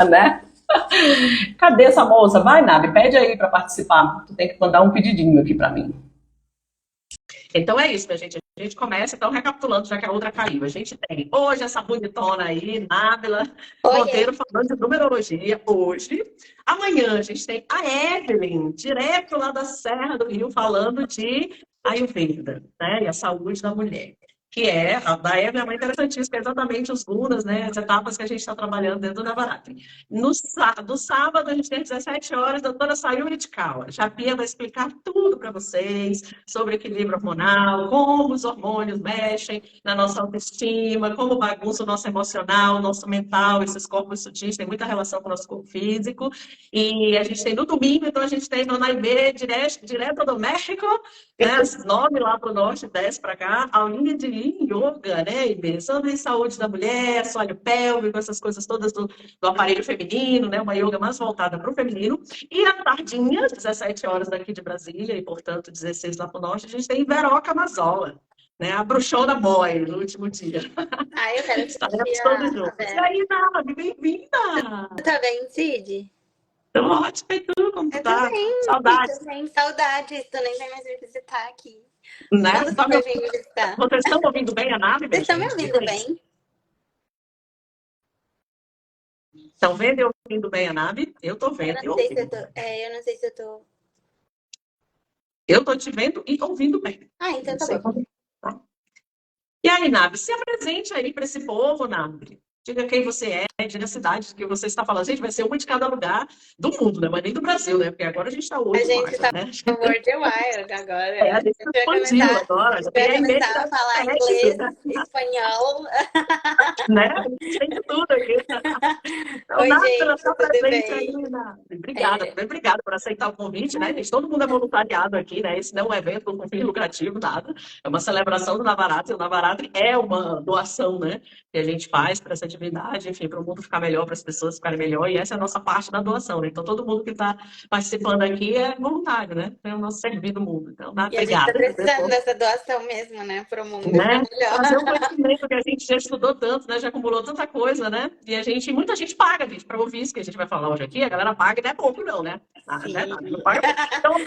né? Cadê essa moça? Vai, Nabi, pede aí para participar. Tu tem que mandar um pedidinho aqui para mim. Então é isso, minha gente. A gente começa, então, recapitulando, já que a outra caiu. A gente tem hoje essa bonitona aí, Nábila Monteiro, falando de numerologia, hoje. Amanhã a gente tem a Evelyn, direto lá da Serra do Rio, falando de Ayurveda, né? E a saúde da mulher. Que é, a da Evelyn é uma interessantíssima, que é exatamente os gunas, né? As etapas que a gente está trabalhando dentro da Navaratri. Do sábado, a gente tem 17 horas, a doutora Sayuri de Kawa. Já Pia vai explicar tudo para vocês sobre equilíbrio hormonal, como os hormônios mexem na nossa autoestima, como bagunça o nosso emocional, o nosso mental, esses corpos sutis têm muita relação com o nosso corpo físico. E a gente tem no domingo, então a gente tem no Naibê, direto do México, né, às 9 lá para o norte, 10 para cá, aulinha de yoga, né, e pensando em saúde da mulher, assoalho pélvico, essas coisas todas do aparelho feminino, né, uma yoga mais voltada para o feminino. E à tardinha, 17 horas daqui de Brasília, e portanto 16 lá para o norte, a gente tem Veroca Mazola, né, a bruxona boy, no último dia. Eu quero Estaremos todos juntos. E aí, Nabi, bem-vinda! Tá bem, Cid? Tô ótimo, e tu, como tu tá? Também, Saudades. Saudades, tu nem vai mais me visitar aqui. Né? Quando você vai vir me visitar? Vocês estão ouvindo bem a Nabi? Vocês estão me ouvindo bem? Estão vendo e ouvindo bem a Nabi? Eu tô vendo e ouvindo. Eu não sei se eu tô... Eu tô te vendo e ouvindo bem. Então tá bom. Tá? E aí, Nabi, se apresente aí para esse povo, Nabi. Diga quem você é, diga a cidade que você está falando. Gente, vai ser uma de cada lugar do mundo, né? Mas nem do Brasil, né? Porque agora a gente está hoje. A gente está no Worldwide agora. A gente expandiu agora. Vai começar a falar inglês, espanhol. Né? A gente tem de tudo aqui. Então, Oi, Nabi, gente, pela sua tudo presença bem? aí, Nabi. Obrigada por aceitar o convite, né? Gente, todo mundo é voluntariado aqui, né? Esse não é um evento com fim lucrativo, nada. É uma celebração do Navaratri. O Navaratri é uma doação, né? Que a gente faz para essa atividade, enfim, para o mundo ficar melhor, para as pessoas ficarem melhor, e essa é a nossa parte da doação, né? Então, todo mundo que está participando aqui é voluntário, né? É o nosso serviço do mundo. Então, E obrigada. A gente está precisando dessa doação mesmo, né? Para o mundo né? melhor. Fazer um conhecimento que a gente já estudou tanto, né? Já acumulou tanta coisa, né? E muita gente paga, gente, para ouvir isso que a gente vai falar hoje aqui. A galera paga e não é pouco, não, né? Não paga pouco. Então,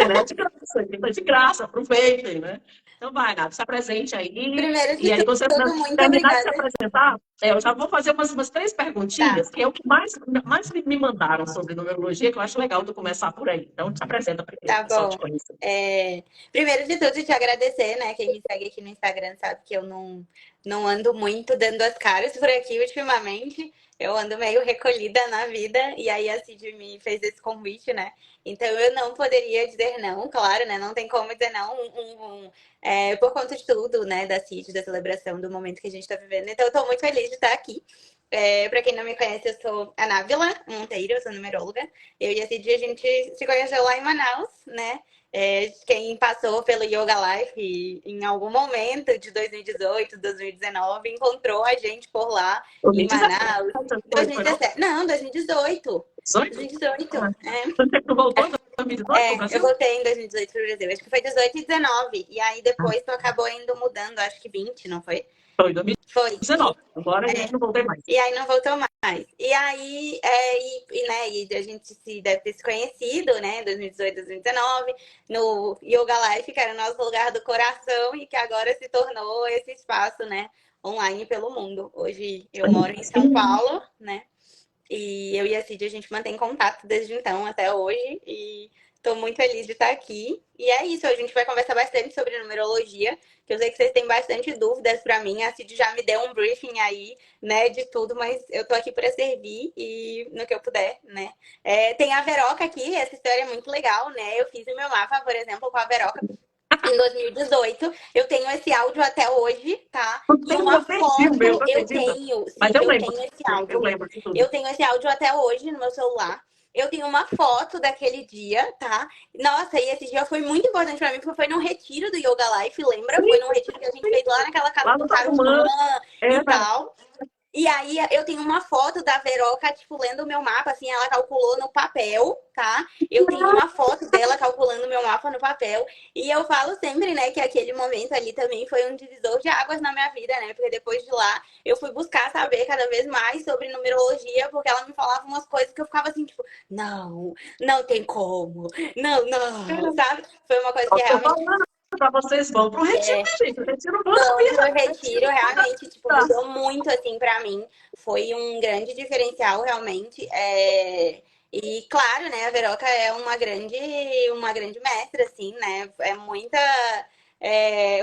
né? De graça, de graça, aproveitem, né? Então, vai, Nath, se apresente aí. Primeiro de e aí, tudo, muito terminar de obrigada. se apresentar, eu já vou fazer umas 3 perguntinhas, que é o que mais me mandaram sobre numerologia, que eu acho legal tu começar por aí. Então, te apresenta primeiro, Tá bom. te conhecer. Primeiro de tudo, te agradecer, né? Quem me segue aqui no Instagram sabe que eu não ando muito dando as caras por aqui ultimamente. Eu ando meio recolhida na vida, e aí a Cid me fez esse convite, né? Então eu não poderia dizer não, claro, né? Não tem como dizer não por conta de tudo, né? Da Cid, da celebração, do momento que a gente tá vivendo. Então eu tô muito feliz de estar aqui. Para quem não me conhece, eu sou a Nábila Monteiro, eu sou numeróloga. Eu e a Cid, a gente se conheceu lá em Manaus, né? Quem passou pelo Yoga Life em algum momento de 2018, 2019, encontrou a gente por lá, em Manaus. 2017. Não, 2018. 2018. Tu voltou em 2018? Eu voltei em 2018 para o Brasil. Acho que foi 18 e 19. E aí depois tu acabou indo mudando, acho que 20, não foi? Foi 2019. Agora a gente não voltou mais. E aí não voltou mais. E aí, né, a gente deve ter se conhecido, né, 2018, 2019, no Yoga Life, que era o nosso lugar do coração e que agora se tornou esse espaço, né, online pelo mundo. Hoje eu moro em São Paulo, né, e eu e a Cid, a gente mantém contato desde então até hoje e tô muito feliz de estar aqui. E é isso, a gente vai conversar bastante sobre numerologia, que eu sei que vocês têm bastante dúvidas para mim. A Cid já me deu um briefing aí, né, de tudo, mas eu tô aqui para servir e no que eu puder, né. Tem a Veroca aqui, essa história é muito legal, né. Eu fiz o meu mapa, por exemplo, com a Veroca em 2018. Eu tenho esse áudio até hoje, tá? E uma foto, eu tenho esse áudio. Eu tenho esse áudio até hoje no meu celular. Eu tenho uma foto daquele dia, tá? Nossa, e esse dia foi muito importante pra mim, porque foi num retiro do Yoga Life, lembra? Foi num retiro que a gente fez lá naquela casa do Tarumã e tal. E aí eu tenho uma foto da Veroca, tipo, lendo o meu mapa, assim, ela calculou no papel, tá? Eu tenho uma foto dela calculando o meu mapa no papel. E eu falo sempre, né, que aquele momento ali também foi um divisor de águas na minha vida, né? Porque depois de lá eu fui buscar saber cada vez mais sobre numerologia, porque ela me falava umas coisas que eu ficava assim, tipo, não, não tem como, não, não, sabe? Foi uma coisa que Eu tô realmente falando para vocês vão pro retiro, é, né, gente? O retiro bom vão sabia. pro retiro, realmente, tipo, mudou muito, assim, pra mim. Foi um grande diferencial, realmente. E, claro, né, a Veroca é uma grande mestra, assim, né? É muita...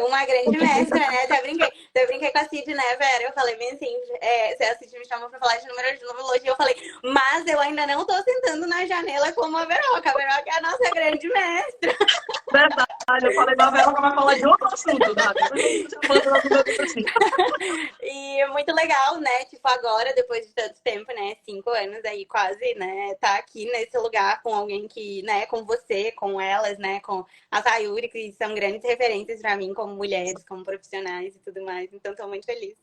uma grande mestra, né? Até brinquei com a Cid, né, Vera? Eu falei bem assim, se a Cid me chamou pra falar de número de numerologia, eu falei, mas eu ainda não tô sentando na janela como a Veroca. A Veroca é a nossa grande mestra. Verdade, eu falei, a Verônica vai falar de outro assunto, Dani. Por isso eu tô chamando ela do meu assim. E é muito legal, né? Tipo, agora, depois de tanto tempo, né? 5 anos aí, quase, né? Tá aqui nesse lugar com alguém que, né? Com você, com elas, né? Com a Sayuri, que são grandes referências pra mim como mulheres, como profissionais e tudo mais. Então, tô muito feliz.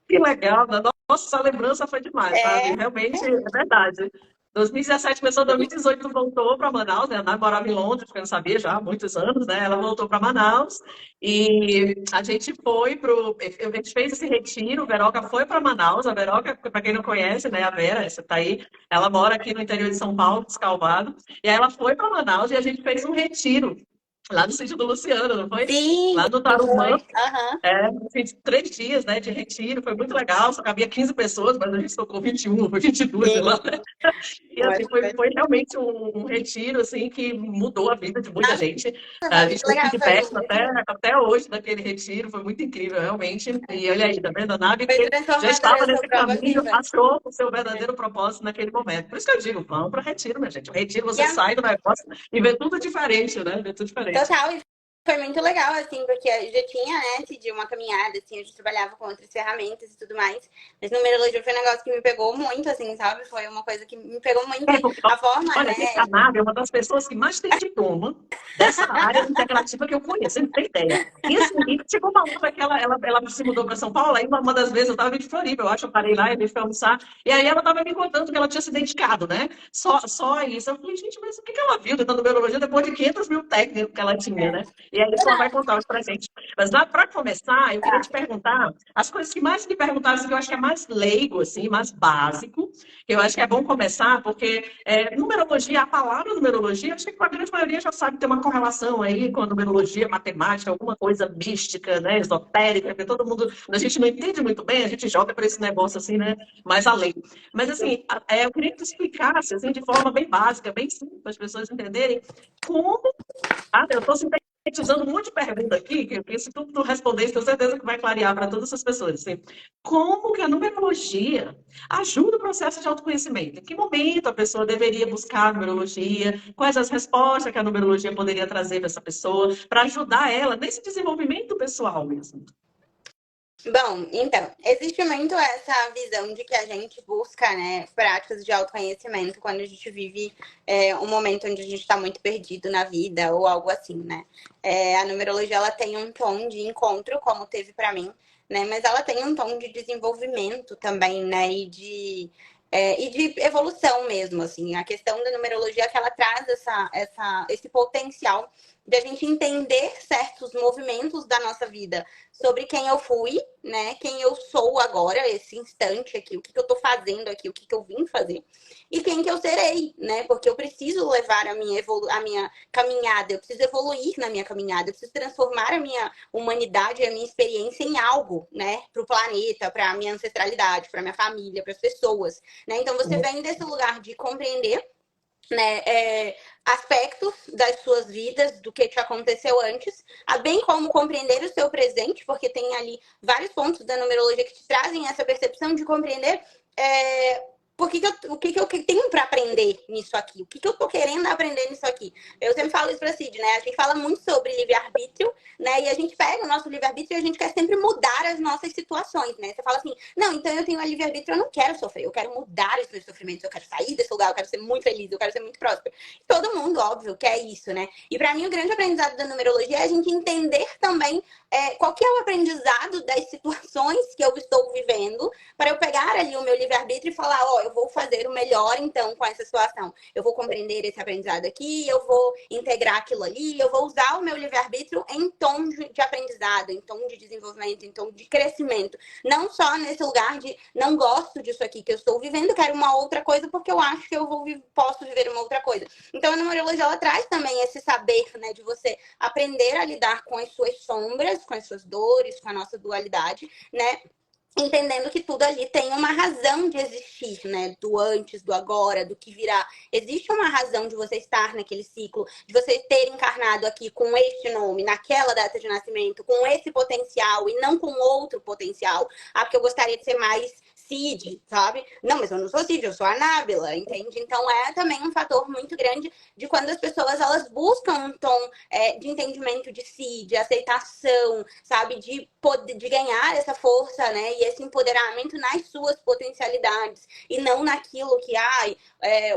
Que legal, né? Nossa, essa lembrança foi demais, sabe? É, Realmente, é verdade. 2017 começou, 2018 voltou para Manaus, né? Ela morava em Londres, que eu não sabia já há muitos anos, né? Ela voltou para Manaus e a gente foi pro. A gente fez esse retiro, Veroca foi para Manaus. A Veroca, para quem não conhece, né? A Vera, essa tá aí, ela mora aqui no interior de São Paulo, Descalvado, e aí ela foi para Manaus e a gente fez um retiro lá no sítio do Luciano, não foi? sim, Lá no Tarumã. foi. Aham. Fiz 3 dias, né, de retiro, foi muito legal, só cabia 15 pessoas, mas a gente tocou 21, 22, sei lá, Sim, né? E eu assim, acho que foi, foi. foi realmente um retiro, assim, que mudou a vida de muita Nossa, gente. foi A gente muito tem legal. feedback até hoje daquele retiro, foi muito incrível, realmente. E olha aí, tá vendo? A Nave Foi que já transformador, estava eu sou nesse prova caminho, viva. achou o seu verdadeiro propósito naquele momento. Por isso que eu digo, vamos para retiro, minha gente. O retiro, E você a sai do negócio e vê tudo diferente, né? Vê tudo diferente. Total, e foi muito legal, assim, porque eu já tinha, né, de uma caminhada, assim, eu já trabalhava com outras ferramentas e tudo mais. Mas numerologia foi um negócio que me pegou muito, assim, sabe? Foi uma coisa que me pegou muito e Porque, a forma, olha, gente, a né? Nádia é uma das pessoas que mais tem diploma dessa área integrativa que eu conheço, você não tem ideia. E assim, e chegou uma hora que ela se mudou para São Paulo, aí uma das vezes eu estava em Floripa, eu acho, eu parei lá e me fui almoçar, e aí ela estava me contando que ela tinha se dedicado, né? Só isso. Eu falei, gente, mas o que ela viu tentando numerologia depois de 500 mil técnicos que ela tinha, né? E aí isso ela vai contar hoje pra gente. Mas lá, para começar, eu queria te perguntar as coisas que mais me perguntaram, assim, que eu acho que é mais leigo, assim, mais básico, que eu acho que é bom começar, porque numerologia, a palavra numerologia, acho que a grande maioria já sabe que tem uma correlação aí com a numerologia, matemática, alguma coisa mística, né, esotérica, porque todo mundo, a gente não entende muito bem, a gente joga para esse negócio assim, né, mais além. Mas assim, eu queria que tu explicasse, assim, de forma bem básica, bem simples, para as pessoas entenderem como eu estou sintetizando um monte de pergunta aqui, que se tu responder, tenho certeza que vai clarear para todas essas pessoas. Assim, como que a numerologia ajuda o processo de autoconhecimento? Em que momento a pessoa deveria buscar a numerologia? Quais as respostas que a numerologia poderia trazer para essa pessoa, para ajudar ela nesse desenvolvimento pessoal mesmo? Bom, então, existe muito essa visão de que a gente busca, né, práticas de autoconhecimento quando a gente vive um momento onde a gente está muito perdido na vida ou algo assim, né? A numerologia, ela tem um tom de encontro, como teve para mim, né? Mas ela tem um tom de desenvolvimento também, né? E de evolução mesmo, assim. A questão da numerologia é que ela traz esse potencial de a gente entender certos movimentos da nossa vida sobre quem eu fui, né? Quem eu sou agora, esse instante aqui, o que eu tô fazendo aqui, o que eu vim fazer, e quem que eu serei, né? Porque eu preciso levar a minha caminhada, eu preciso evoluir na minha caminhada, eu preciso transformar a minha humanidade e a minha experiência em algo, né? Para o planeta, para a minha ancestralidade, para minha família, para as pessoas, né? Então você vem desse lugar de compreender, né, aspectos das suas vidas, do que te aconteceu antes, bem como compreender o seu presente, porque tem ali vários pontos da numerologia que te trazem essa percepção de compreender o que que eu tenho para aprender nisso aqui? O que que eu tô querendo aprender nisso aqui? Eu sempre falo isso pra Cid, né? A gente fala muito sobre livre-arbítrio, né? E a gente pega o nosso livre-arbítrio e a gente quer sempre mudar as nossas situações, né? Você fala assim, não, então eu tenho a livre-arbítrio, eu não quero sofrer, eu quero mudar os meus sofrimentos, eu quero sair desse lugar, eu quero ser muito feliz, eu quero ser muito próspero. Todo mundo, óbvio, quer isso, né? E para mim, o grande aprendizado da numerologia é a gente entender também qual que é o aprendizado das situações que eu estou vivendo, para eu pegar ali o meu livre-arbítrio e falar, ó, eu vou fazer o melhor então com essa situação. Eu vou compreender esse aprendizado aqui, eu vou integrar aquilo ali, eu vou usar o meu livre-arbítrio em tom de aprendizado, em tom de desenvolvimento, em tom de crescimento. Não só nesse lugar de não gosto disso aqui que eu estou vivendo, quero uma outra coisa porque eu acho que posso viver uma outra coisa. Então a numerologia ela traz também esse saber, né, de você aprender a lidar com as suas sombras, com as suas dores, com a nossa dualidade, né? Entendendo que tudo ali tem uma razão de existir, né? Do antes, do agora, do que virá. Existe uma razão de você estar naquele ciclo, de você ter encarnado aqui com este nome, naquela data de nascimento, com esse potencial e não com outro potencial. Ah, porque eu gostaria de ser mais Cid, sabe? Não, mas eu não sou Cid, eu sou a Nábila, entende? Então é também um fator muito grande de quando as pessoas elas buscam um tom de entendimento de si, de aceitação, sabe? De poder, de ganhar essa força, né? E esse empoderamento nas suas potencialidades e não naquilo que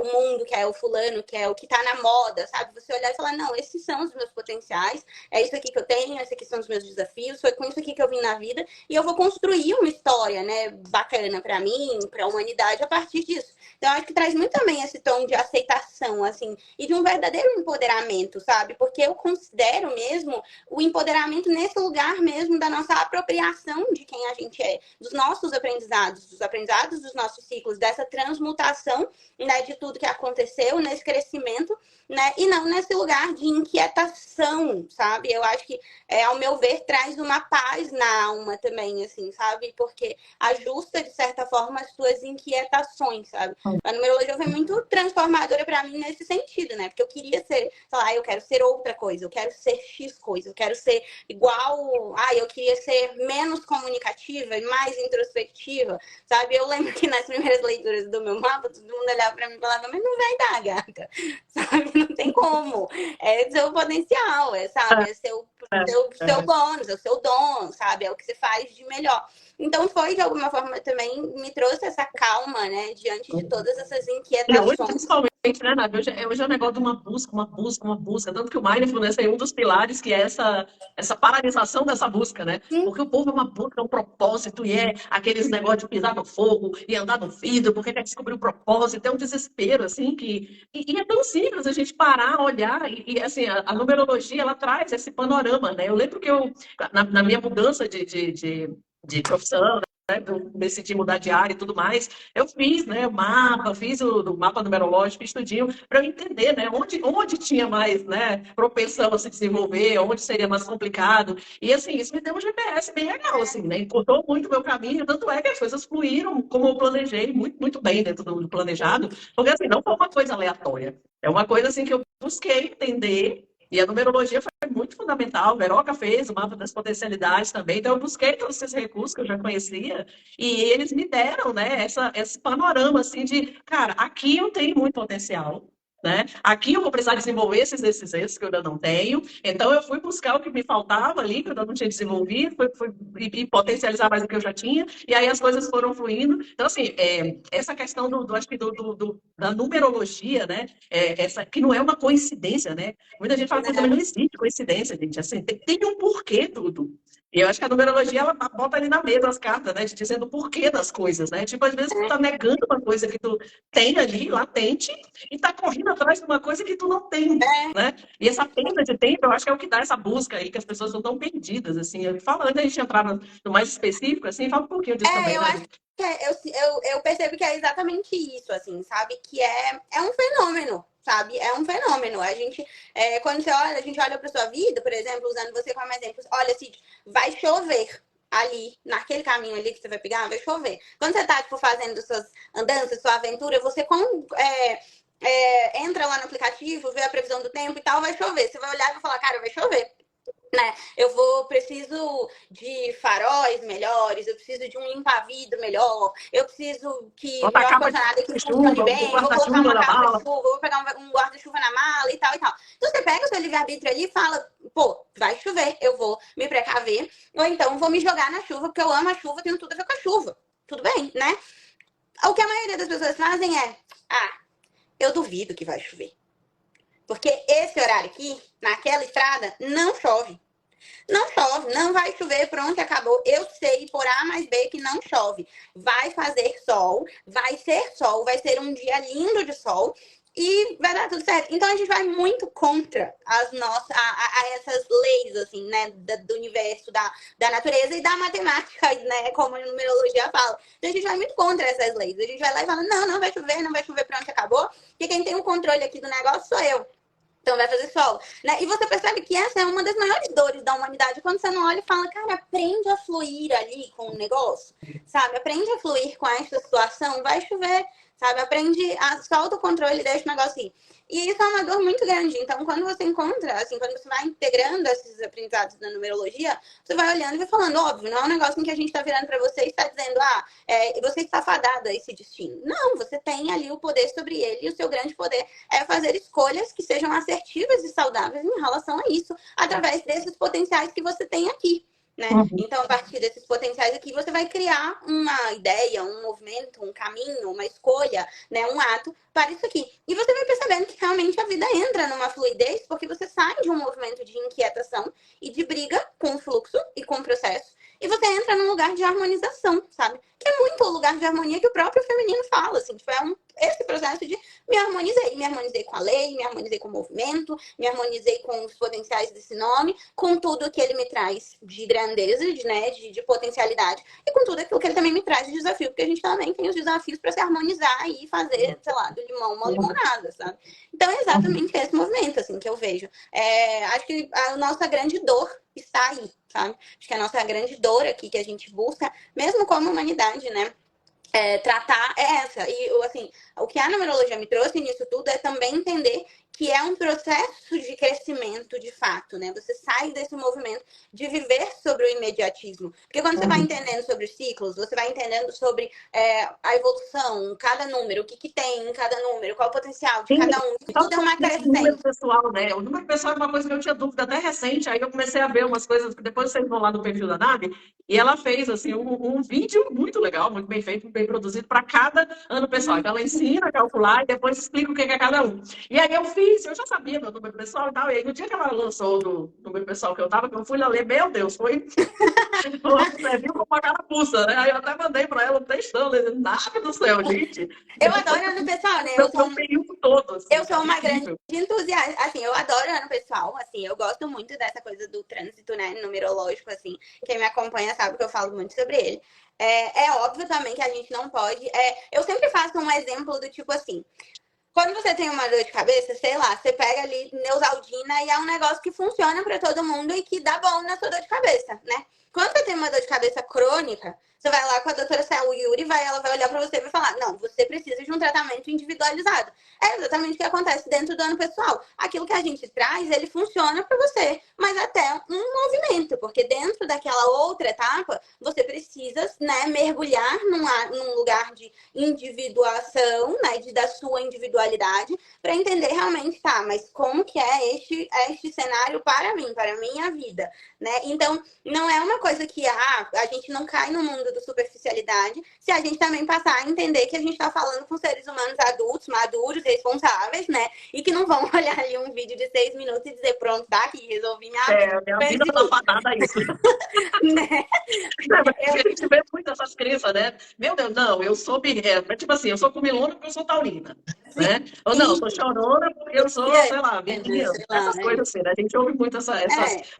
o mundo quer, o fulano quer, o que tá na moda, sabe? Você olhar e falar, não, esses são os meus potenciais, é isso aqui que eu tenho, esses aqui são os meus desafios, foi com isso aqui que eu vim na vida e eu vou construir uma história, né, bacana para mim, para a humanidade a partir disso. Então, acho que traz muito também esse tom de aceitação, assim, e de um verdadeiro empoderamento, sabe? Porque eu considero mesmo o empoderamento nesse lugar mesmo da nossa apropriação de quem a gente é, dos nossos aprendizados, dos aprendizados dos nossos ciclos, dessa transmutação, né, de tudo que aconteceu, nesse crescimento, né, e não nesse lugar de inquietação, sabe? Eu acho que, ao meu ver, traz uma paz na alma também, assim, sabe? Porque ajusta, de certa forma, as suas inquietações, sabe? A numerologia foi muito transformadora para mim nesse sentido, né? Porque eu queria ser, sei lá, eu quero ser outra coisa, eu quero ser X coisa, eu quero ser igual, eu queria ser menos comunicativa e mais introspectiva, sabe? Eu lembro que nas primeiras leituras do meu mapa, todo mundo olhava para mim e falava, mas não vai dar, gata, sabe? Não tem como. É seu potencial, sabe? É seu bônus, é o seu dom, sabe? É o que você faz de melhor. Então foi, de alguma forma, também me trouxe essa calma, né? Diante de todas essas E hoje, inquietações. principalmente, né, Nath? Hoje é um negócio de uma busca, uma busca, uma busca. Tanto que o Mindfulness é um dos pilares, que é essa paralisação dessa busca, né? Sim. Porque o povo é uma busca, é um propósito, e é aqueles negócios de pisar no fogo e andar no vidro, porque quer descobrir o propósito, é um desespero, assim, e é tão simples a gente parar, olhar, assim, a numerologia, ela traz esse panorama, né? Eu lembro que na minha mudança de profissão, né, eu decidi mudar de área e tudo mais, eu fiz, né, o mapa, fiz o mapa numerológico, estudinho, para eu entender, né, onde tinha mais, né, propensão a se desenvolver, onde seria mais complicado. E, assim, isso me deu um GPS bem legal, assim, né, encurtou muito o meu caminho, tanto é que as coisas fluíram como eu planejei, muito, muito bem dentro do planejado, porque, assim, não foi uma coisa aleatória. É uma coisa, assim, que eu busquei entender. E a numerologia foi muito fundamental. Veroca fez o mapa das potencialidades também. Então, eu busquei todos esses recursos que eu já conhecia e eles me deram, né, esse panorama assim de, cara, aqui eu tenho muito potencial. Né? Aqui eu vou precisar desenvolver esses que eu ainda não tenho. Então, eu fui buscar o que me faltava ali, que eu ainda não tinha desenvolvido, e potencializar mais o que eu já tinha, e aí as coisas foram fluindo. Então, assim, essa questão acho que da numerologia, né? Essa, que não é uma coincidência, né? Muita gente fala que também não existe coincidência, gente. Assim, tem um porquê tudo. E eu acho que a numerologia, ela bota ali na mesa as cartas, né? Dizendo o porquê das coisas, né? Tipo, às vezes tu tá negando uma coisa que tu tem ali, latente, e tá correndo atrás de uma coisa que tu não tem, né? E essa perda de tempo, eu acho que é o que dá essa busca aí, que as pessoas estão tão perdidas, assim. Falando, antes da gente entrar no mais específico, assim, fala um pouquinho disso também, Eu né? acho que eu percebo que é exatamente isso, assim, sabe? Que é um fenômeno, sabe? É um fenômeno. Quando a gente olha para sua vida, por exemplo, usando você como exemplo, olha, Cid, vai chover ali, naquele caminho ali que você vai pegar, vai chover. Quando você tá, tipo, fazendo suas andanças, sua aventura, você entra lá no aplicativo, vê a previsão do tempo e tal, vai chover. Você vai olhar e vai falar, cara, vai chover. né? Preciso de faróis melhores, eu preciso de um limpa-vidro melhor, eu preciso que Botar meu capa de ar-condicionado aqui funcione chuva, o bem, vou colocar guarda-chuva uma na mala. capa-chuva, vou pegar um guarda-chuva na mala e tal e tal. Então você pega o seu livre-arbítrio ali e fala, pô, vai chover, eu vou me precaver, ou então vou me jogar na chuva, porque eu amo a chuva, tenho tudo a ver com a chuva. Tudo bem, né? O que a maioria das pessoas fazem é, eu duvido que vai chover. Porque esse horário aqui, naquela estrada, não chove. Não chove, não vai chover, pronto, acabou. Eu sei por A mais B que não chove. Vai fazer sol, vai ser um dia lindo de sol e vai dar tudo certo. Então a gente vai muito contra as nossas, essas leis, assim, né, do universo, da natureza e da matemática, né, como a numerologia fala. Então a gente vai muito contra essas leis. A gente vai lá e fala, não, não vai chover, pronto, acabou. Porque quem tem o controle aqui do negócio sou eu. Então vai fazer sol, né? E você percebe que essa é uma das maiores dores da humanidade. Quando você não olha e fala, cara, aprende a fluir ali com o negócio, sabe? Aprende a fluir com essa situação, vai chover, sabe? Aprende a solta o controle e deixa o negócio ir. E isso é uma dor muito grande. Então, quando você encontra, assim, quando você vai integrando esses aprendizados da numerologia, você vai olhando e vai falando, óbvio, não é um negócio em que a gente está virando para você e está dizendo, você está fadada a esse destino. Não, você tem ali o poder sobre ele e o seu grande poder é fazer escolhas que sejam assertivas e saudáveis em relação a isso, através desses potenciais que você tem aqui. Né? Uhum. Então, a partir desses potenciais aqui, você vai criar uma ideia, um movimento, um caminho, uma escolha, né? Um ato para isso aqui. E você vai percebendo que realmente a vida entra numa fluidez, porque você sai de um movimento de inquietação e de briga com o fluxo e com o processo, e você entra num lugar de harmonização, sabe? Que é muito o lugar de harmonia que o próprio feminino fala, assim, tipo, esse processo de me harmonizei com a lei, me harmonizei com o movimento, me harmonizei com os potenciais desse nome, com tudo que ele me traz de grandeza, de potencialidade, e com tudo aquilo que ele também me traz de desafio, porque a gente também tem os desafios para se harmonizar e fazer, sei lá, do limão uma limonada, sabe? Então é exatamente esse movimento, assim, que eu vejo. Acho que a nossa grande dor está aí, sabe? Acho que a nossa grande dor aqui que a gente busca, mesmo como humanidade, né? Tratar essa. E, assim, o que a numerologia me trouxe nisso tudo é também entender que é um processo de crescimento de fato, né? Você sai desse movimento de viver sobre o imediatismo. Porque quando você vai entendendo sobre os ciclos, você vai entendendo sobre a evolução, cada número, o que tem em cada número, qual o potencial de Sim, cada um. Isso tudo é uma o número crescente. pessoal, né? O número pessoal é uma coisa que eu tinha dúvida até recente, aí eu comecei a ver umas coisas que depois vocês vão lá no perfil da Nabi, e ela fez assim um vídeo muito legal, muito bem feito, muito bem produzido para cada ano pessoal. Então ela ensina a calcular e depois explica o que é cada um. E aí eu já sabia meu número pessoal e tal, e aí no dia que ela lançou o número pessoal que eu fui lá ler, meu Deus, você viu como uma carapuça, né? Aí eu até mandei para ela um textão, nada do céu, gente. Eu adoro ano pessoal, né? Meu período todo, Eu assim, sou cara, uma grande incrível. entusiasta, assim, eu adoro ano pessoal, assim, eu gosto muito dessa coisa do trânsito, né, numerológico, assim, quem me acompanha sabe que eu falo muito sobre ele. É óbvio também que a gente não pode, eu sempre faço um exemplo do tipo assim, quando você tem uma dor de cabeça, sei lá, você pega ali Neosaldina e é um negócio que funciona pra todo mundo e que dá bom na sua dor de cabeça, né? Quando você tem uma dor de cabeça crônica, você vai lá com a doutora Céu Yuri, ela vai olhar pra você e vai falar, não, você precisa de um tratamento individualizado. É exatamente o que acontece dentro do ano pessoal. Aquilo que a gente traz, ele funciona pra você, mas até um movimento, porque dentro daquela outra etapa, você precisa, né, mergulhar num lugar de individuação, né, da sua individualidade, para entender realmente, tá, mas como que é este cenário para mim, para a minha vida, né? Então, não é uma coisa que a gente não cai no mundo do superficialidade se a gente também passar a entender que a gente está falando com seres humanos adultos, maduros, responsáveis, né? E que não vão olhar ali um vídeo de 6 minutos e dizer, pronto, tá aqui, resolvi minha vida. Minha vida tá fadada a isso. Né? A gente vê muito essas crenças, né? Meu Deus, não, eu sou tipo assim, eu sou comilona porque eu sou taurina, né? Ou não, eu sou chorona porque eu sou, sei lá, virginiana. Sei lá, Essas coisas assim, né? A gente ouve muito essas.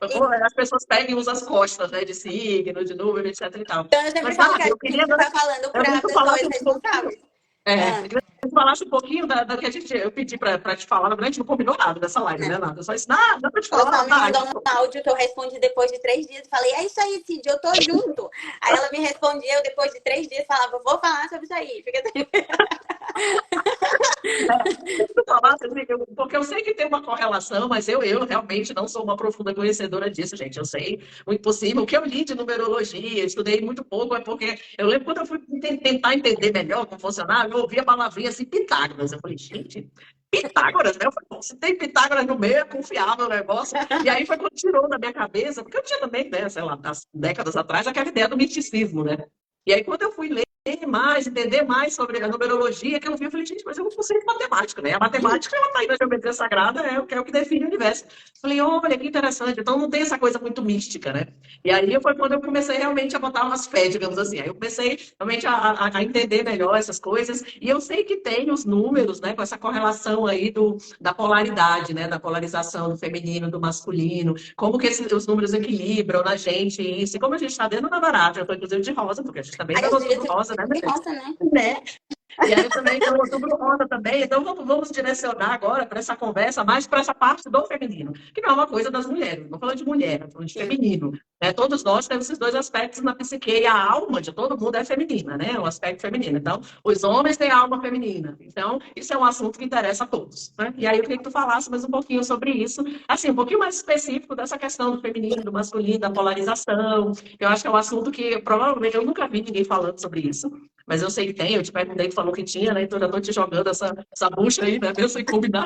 As pessoas pegam e usam as costas, né? De signo, de número, etc e tal. Então eu sempre Mas, falo que sabe, a eu queria gente está falando para que tu falasse pessoas um pouquinho. responsáveis. Eu queria que tu falasse um pouquinho da que eu pedi pra te falar, na verdade, a gente não combinou nada dessa live, né? Nada. Só isso, dá pra te Ela falar, só me tá? mandou um áudio que eu respondi depois de 3 dias e falei, é isso aí, Cid, eu tô junto. Aí ela me respondia, eu depois de 3 dias falava, vou falar sobre isso aí. Fica Se tu falasse, porque eu sei que tem uma correlação, mas eu realmente não sou uma profunda conhecedora disso, gente. Eu sei muito possível. O que eu li de numerologia, estudei muito pouco, é porque eu lembro quando eu fui tentar entender melhor como funcionava, eu ouvi a palavrinha assim, Pitágoras. Eu falei, gente, Pitágoras, né? Eu falei, se tem Pitágoras no meio, é confiável o negócio. E aí foi quando tirou da minha cabeça, porque eu tinha também, né, sei lá, há décadas atrás, aquela ideia do misticismo, né? E aí, quando eu fui ler mais, entender mais sobre a numerologia, que eu vi, eu falei, gente, mas eu não consigo matemática, né? A matemática, ela tá aí na geometria sagrada, é o que define o universo. Falei, olha, que interessante. Então, não tem essa coisa muito mística, né? E aí foi quando eu comecei realmente a botar umas fé, digamos assim. Aí eu comecei realmente a entender melhor essas coisas. E eu sei que tem os números, né, com essa correlação aí da polaridade, né? Da polarização do feminino, do masculino, como que os números equilibram na gente isso. E como a gente está dentro da barata, eu estou inclusive de rosa, porque a gente também Aí está eu no diria outubro rosa, né, que gente? roça, né? Né? E aí eu também estou outubro rosa também, então vamos direcionar agora para essa conversa mais para essa parte do feminino, que não é uma coisa das mulheres, não estou falando de mulher, estou falando de Sim. feminino. Né? Todos nós temos esses dois aspectos na psique, e a alma de todo mundo é feminina, né? O aspecto feminino. Então, os homens têm alma feminina. Então, isso é um assunto que interessa a todos. Né? E aí eu queria que tu falasse mais um pouquinho sobre isso, assim, um pouquinho mais específico dessa questão do feminino, do masculino, da polarização. Eu acho que é um assunto que provavelmente eu nunca vi ninguém falando sobre isso. Mas eu sei que tem, eu te perguntei, tu falou que tinha, né? Então já tô te jogando essa bucha aí, né? Mesmo sem combinar.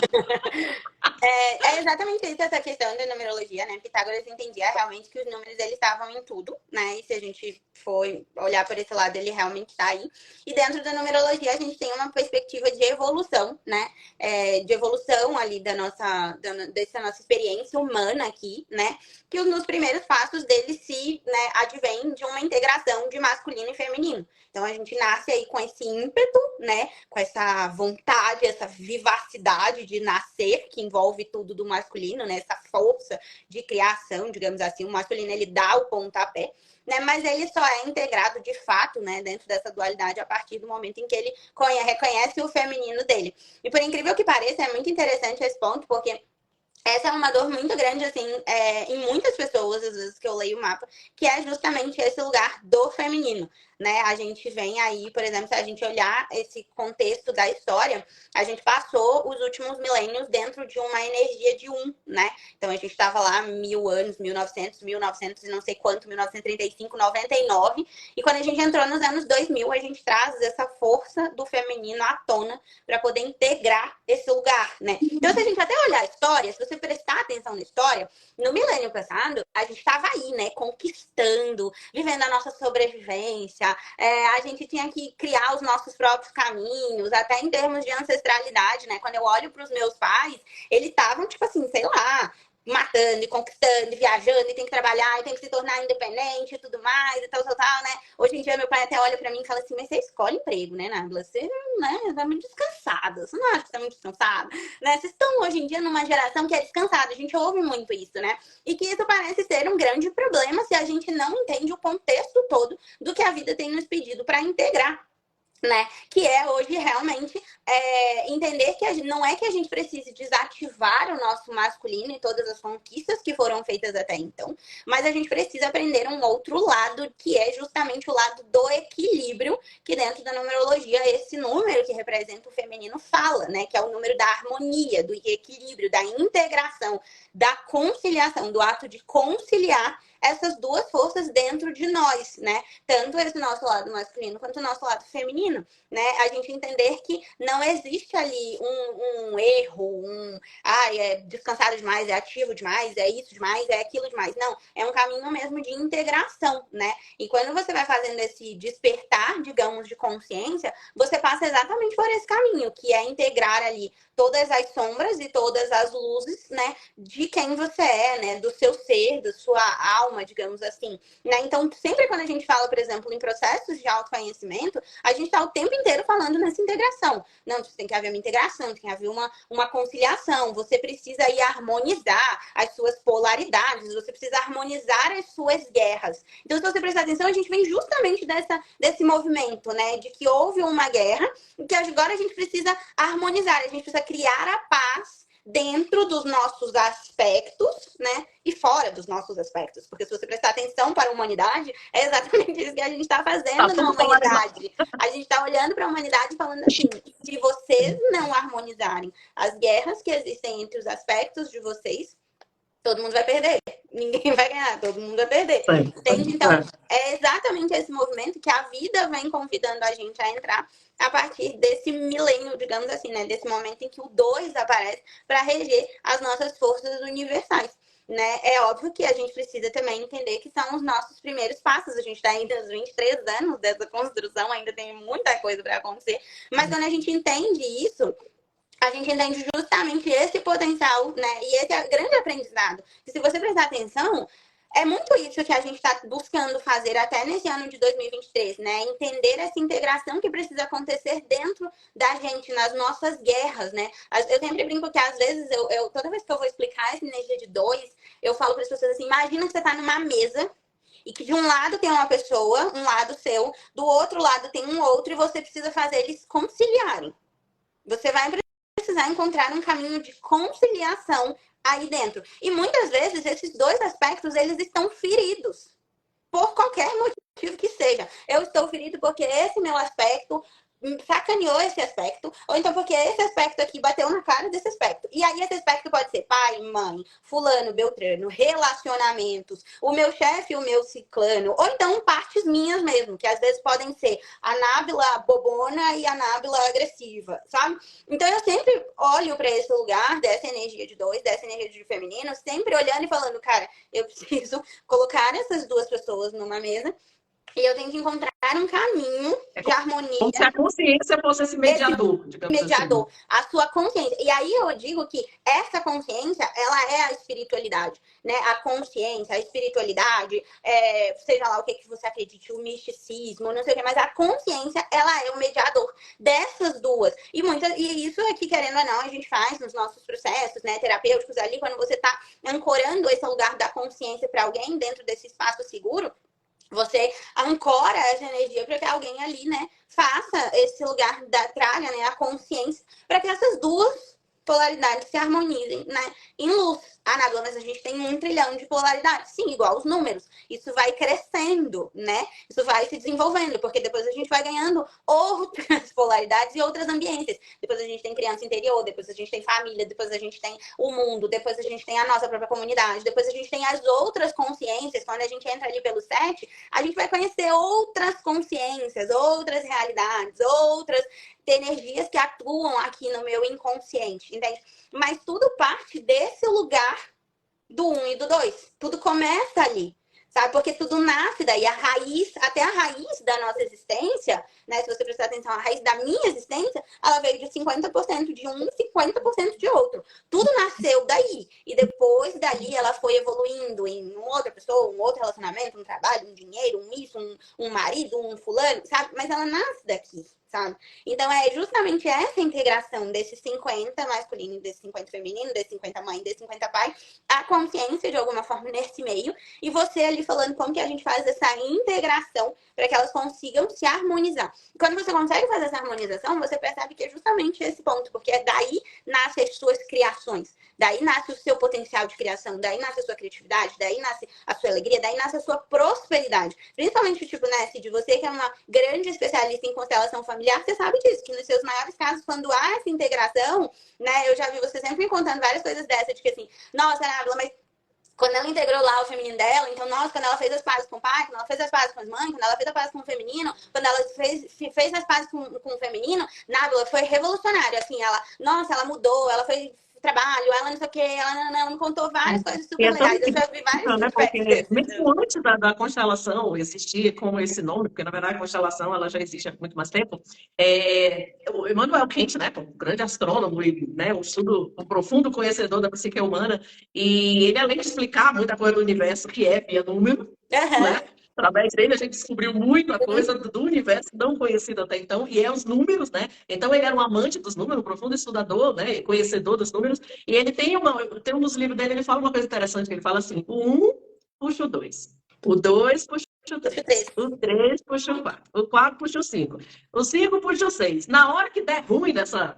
É exatamente isso, essa questão da numerologia, né? Pitágoras entendia realmente que os números eles estavam em tudo, né? E se a gente for olhar por esse lado, ele realmente está aí. E dentro da numerologia, a gente tem uma perspectiva de evolução, né? De evolução ali dessa nossa experiência humana aqui, né? Que nos primeiros passos dele né, advém de uma integração de masculino e feminino. Então a gente nasce aí com esse ímpeto, né? Com essa vontade, essa vivacidade de nascer, que envolve tudo do masculino, né? Essa força de criação, digamos assim. O masculino, ele dá o pontapé, né? Mas ele só é integrado de fato, né? Dentro dessa dualidade a partir do momento em que ele reconhece o feminino dele. E por incrível que pareça, é muito interessante esse ponto, porque essa é uma dor muito grande, assim, em muitas pessoas, às vezes que eu leio o mapa, que é justamente esse lugar do feminino, né? A gente vem aí, por exemplo, se a gente olhar esse contexto da história, a gente passou os últimos milênios dentro de uma energia de né? Então a gente estava lá 1000 anos, 1900 e não sei quanto, 1935, 99, e quando a gente entrou nos anos 2000, a gente traz essa força do feminino à tona para poder integrar esse lugar, né? Então se a gente até olhar a história, se você prestar atenção na história, no milênio passado, a gente estava aí, né, conquistando, vivendo a nossa sobrevivência, a gente tinha que criar os nossos próprios caminhos, até em termos de ancestralidade, né? Quando eu olho para os meus pais, eles estavam, tipo assim, sei lá, matando e conquistando, e viajando, e tem que trabalhar, e tem que se tornar independente e tudo mais, e tal, né? Hoje em dia, meu pai até olha pra mim e fala assim, mas você escolhe emprego, né, Nábila? Você, né, tá muito descansada. Você não acha que você tá muito descansada? Né? Vocês estão, hoje em dia, numa geração que é descansada. A gente ouve muito isso, né? E que isso parece ser um grande problema se a gente não entende o contexto todo do que a vida tem nos pedido para integrar, né? Que é hoje realmente entender que não é que a gente precise desativar o nosso masculino e todas as conquistas que foram feitas até então, mas a gente precisa aprender um outro lado, que é justamente o lado do equilíbrio, que dentro da numerologia esse número que representa o feminino fala, né? Que é o número da harmonia, do equilíbrio, da integração, da conciliação, do ato de conciliar essas duas forças dentro de nós, né? Tanto esse nosso lado masculino quanto o nosso lado feminino, né? A gente entender que não existe ali um erro, é descansado demais, é ativo demais, é isso demais, é aquilo demais. Não, é um caminho mesmo de integração, né? E quando você vai fazendo esse despertar, digamos, de consciência, você passa exatamente por esse caminho, que é integrar ali todas as sombras e todas as luzes, né, de quem você é, né, do seu ser, da sua alma, digamos assim, né? Então, sempre quando a gente fala, por exemplo, em processos de autoconhecimento, a gente está o tempo inteiro falando nessa integração. Não, tem que haver uma integração, tem que haver uma conciliação, você precisa aí harmonizar as suas polaridades, você precisa harmonizar as suas guerras. Então, se você prestar atenção, a gente vem justamente desse movimento, né, de que houve uma guerra, e que agora a gente precisa harmonizar, a gente precisa criar a paz dentro dos nossos aspectos, né? E fora dos nossos aspectos. Porque se você prestar atenção para a humanidade, é exatamente isso que a gente está Tá fazendo na tudo polarizado. humanidade. A gente está olhando para a humanidade e falando assim: se vocês não harmonizarem as guerras que existem entre os aspectos de vocês, todo mundo vai perder. Ninguém vai ganhar, todo mundo vai perder. Entende? Então, é exatamente esse movimento que a vida vem convidando a gente a entrar a partir desse milênio, digamos assim, né? Desse momento em que o 2 aparece para reger as nossas forças universais. Né? É óbvio que a gente precisa também entender que são os nossos primeiros passos. A gente está ainda nos 23 anos dessa construção, ainda tem muita coisa para acontecer. Mas quando a gente entende isso, a gente entende justamente esse potencial, né? E esse é o grande aprendizado. E se você prestar atenção, é muito isso que a gente está buscando fazer até nesse ano de 2023, né? Entender essa integração que precisa acontecer dentro da gente, nas nossas guerras, né? Eu sempre brinco que às vezes, toda vez que eu vou explicar essa energia de 2, eu falo para as pessoas assim, imagina que você está numa mesa e que de um lado tem uma pessoa, um lado seu, do outro lado tem um outro, e você precisa fazer eles conciliarem. Você vai precisar encontrar um caminho de conciliação aí dentro. E muitas vezes esses dois aspectos, eles estão feridos. Por qualquer motivo que seja. Eu estou ferido porque esse meu aspecto sacaneou esse aspecto, ou então porque esse aspecto aqui bateu na cara desse aspecto. E aí esse aspecto pode ser pai, mãe, fulano, beltrano, relacionamentos, o meu chefe, o meu ciclano, ou então partes minhas mesmo, que às vezes podem ser a nábila bobona e a nábila agressiva, sabe? Então eu sempre olho para esse lugar dessa energia de 2, dessa energia de feminino, sempre olhando e falando, cara, eu preciso colocar essas duas pessoas numa mesa e eu tenho que encontrar um caminho de harmonia. Como se a consciência fosse esse mediador, digamos mediador, assim. a sua consciência. E aí eu digo que essa consciência, ela é a espiritualidade, né? A consciência, a espiritualidade, seja lá o que você acredite, o misticismo, não sei o que, mas a consciência, ela é o mediador dessas duas. E isso aqui, querendo ou não, a gente faz nos nossos processos, né, terapêuticos ali, quando você está ancorando esse lugar da consciência para alguém dentro desse espaço seguro, você ancora essa energia para que alguém ali, né, faça esse lugar da traga, né, a consciência, para que essas duas polaridades se harmonizem, né, em luz. Ah, Nábila, mas a gente tem 1 trilhão de polaridades. Sim, igual os números. Isso vai crescendo, né? Isso vai se desenvolvendo, porque depois a gente vai ganhando outras polaridades e outras ambiências. Depois a gente tem criança interior, depois a gente tem família, depois a gente tem o mundo, depois a gente tem a nossa própria comunidade, depois a gente tem as outras consciências. Quando a gente entra ali pelo 7, a gente vai conhecer outras consciências, outras realidades, outras energias que atuam aqui no meu inconsciente, entende? Mas tudo parte desse lugar do 1 e do 2. Tudo começa ali, sabe? Porque tudo nasce daí. A raiz, até a raiz da nossa existência, né? Se você prestar atenção, a raiz da minha existência, ela veio de 50% de um e 50% de outro. Tudo nasceu daí. E depois dali ela foi evoluindo em uma outra pessoa, um outro relacionamento, um trabalho, um dinheiro, um isso, um marido, um fulano, sabe? Mas ela nasce daqui, sabe? Então é justamente essa integração desse 50 masculino, desse 50 feminino, desse 50 mãe, desse 50 pai, a consciência de alguma forma nesse meio, e você ali falando como que a gente faz essa integração para que elas consigam se harmonizar. E quando você consegue fazer essa harmonização, você percebe que é justamente esse ponto, porque daí nascem as suas criações, daí nasce o seu potencial de criação, daí nasce a sua criatividade, daí nasce a sua alegria, daí nasce a sua prosperidade. Principalmente, tipo, né, de você que é uma grande especialista em constelação familiar, você sabe disso, que nos seus maiores casos, quando há essa integração, né, eu já vi você sempre me contando várias coisas dessas, de que assim, nossa, Nábila, mas quando ela integrou lá o feminino dela, então, nossa, quando ela fez as pazes com o pai, quando ela fez as pazes com as mães, quando ela fez as pazes com o feminino, quando ela fez as pazes com o feminino, Nábila foi revolucionária, assim, nossa, ela mudou, ela foi trabalho, ela não sei o que, ela me contou várias coisas super legais, eu já vi vários Né? feedbacks Porque desses. mesmo antes da constelação existir como esse nome, porque na verdade a constelação ela já existe há muito mais tempo, o Emmanuel Kant, né, um grande astrônomo e, né, um profundo conhecedor da psique humana, e ele além de explicar muita coisa do universo que é via número, né? Através dele a gente descobriu muita coisa do universo não conhecido até então, e é os números, né? Então ele era um amante dos números, um profundo estudador, né? Conhecedor dos números, e ele tem um dos livros dele, ele fala uma coisa interessante, que ele fala assim, o 1 puxa o 2, o 2 puxa o 3, o 3 puxa o 4, o 4 puxa o 5, o 5 puxa o 6. Na hora que der ruim dessa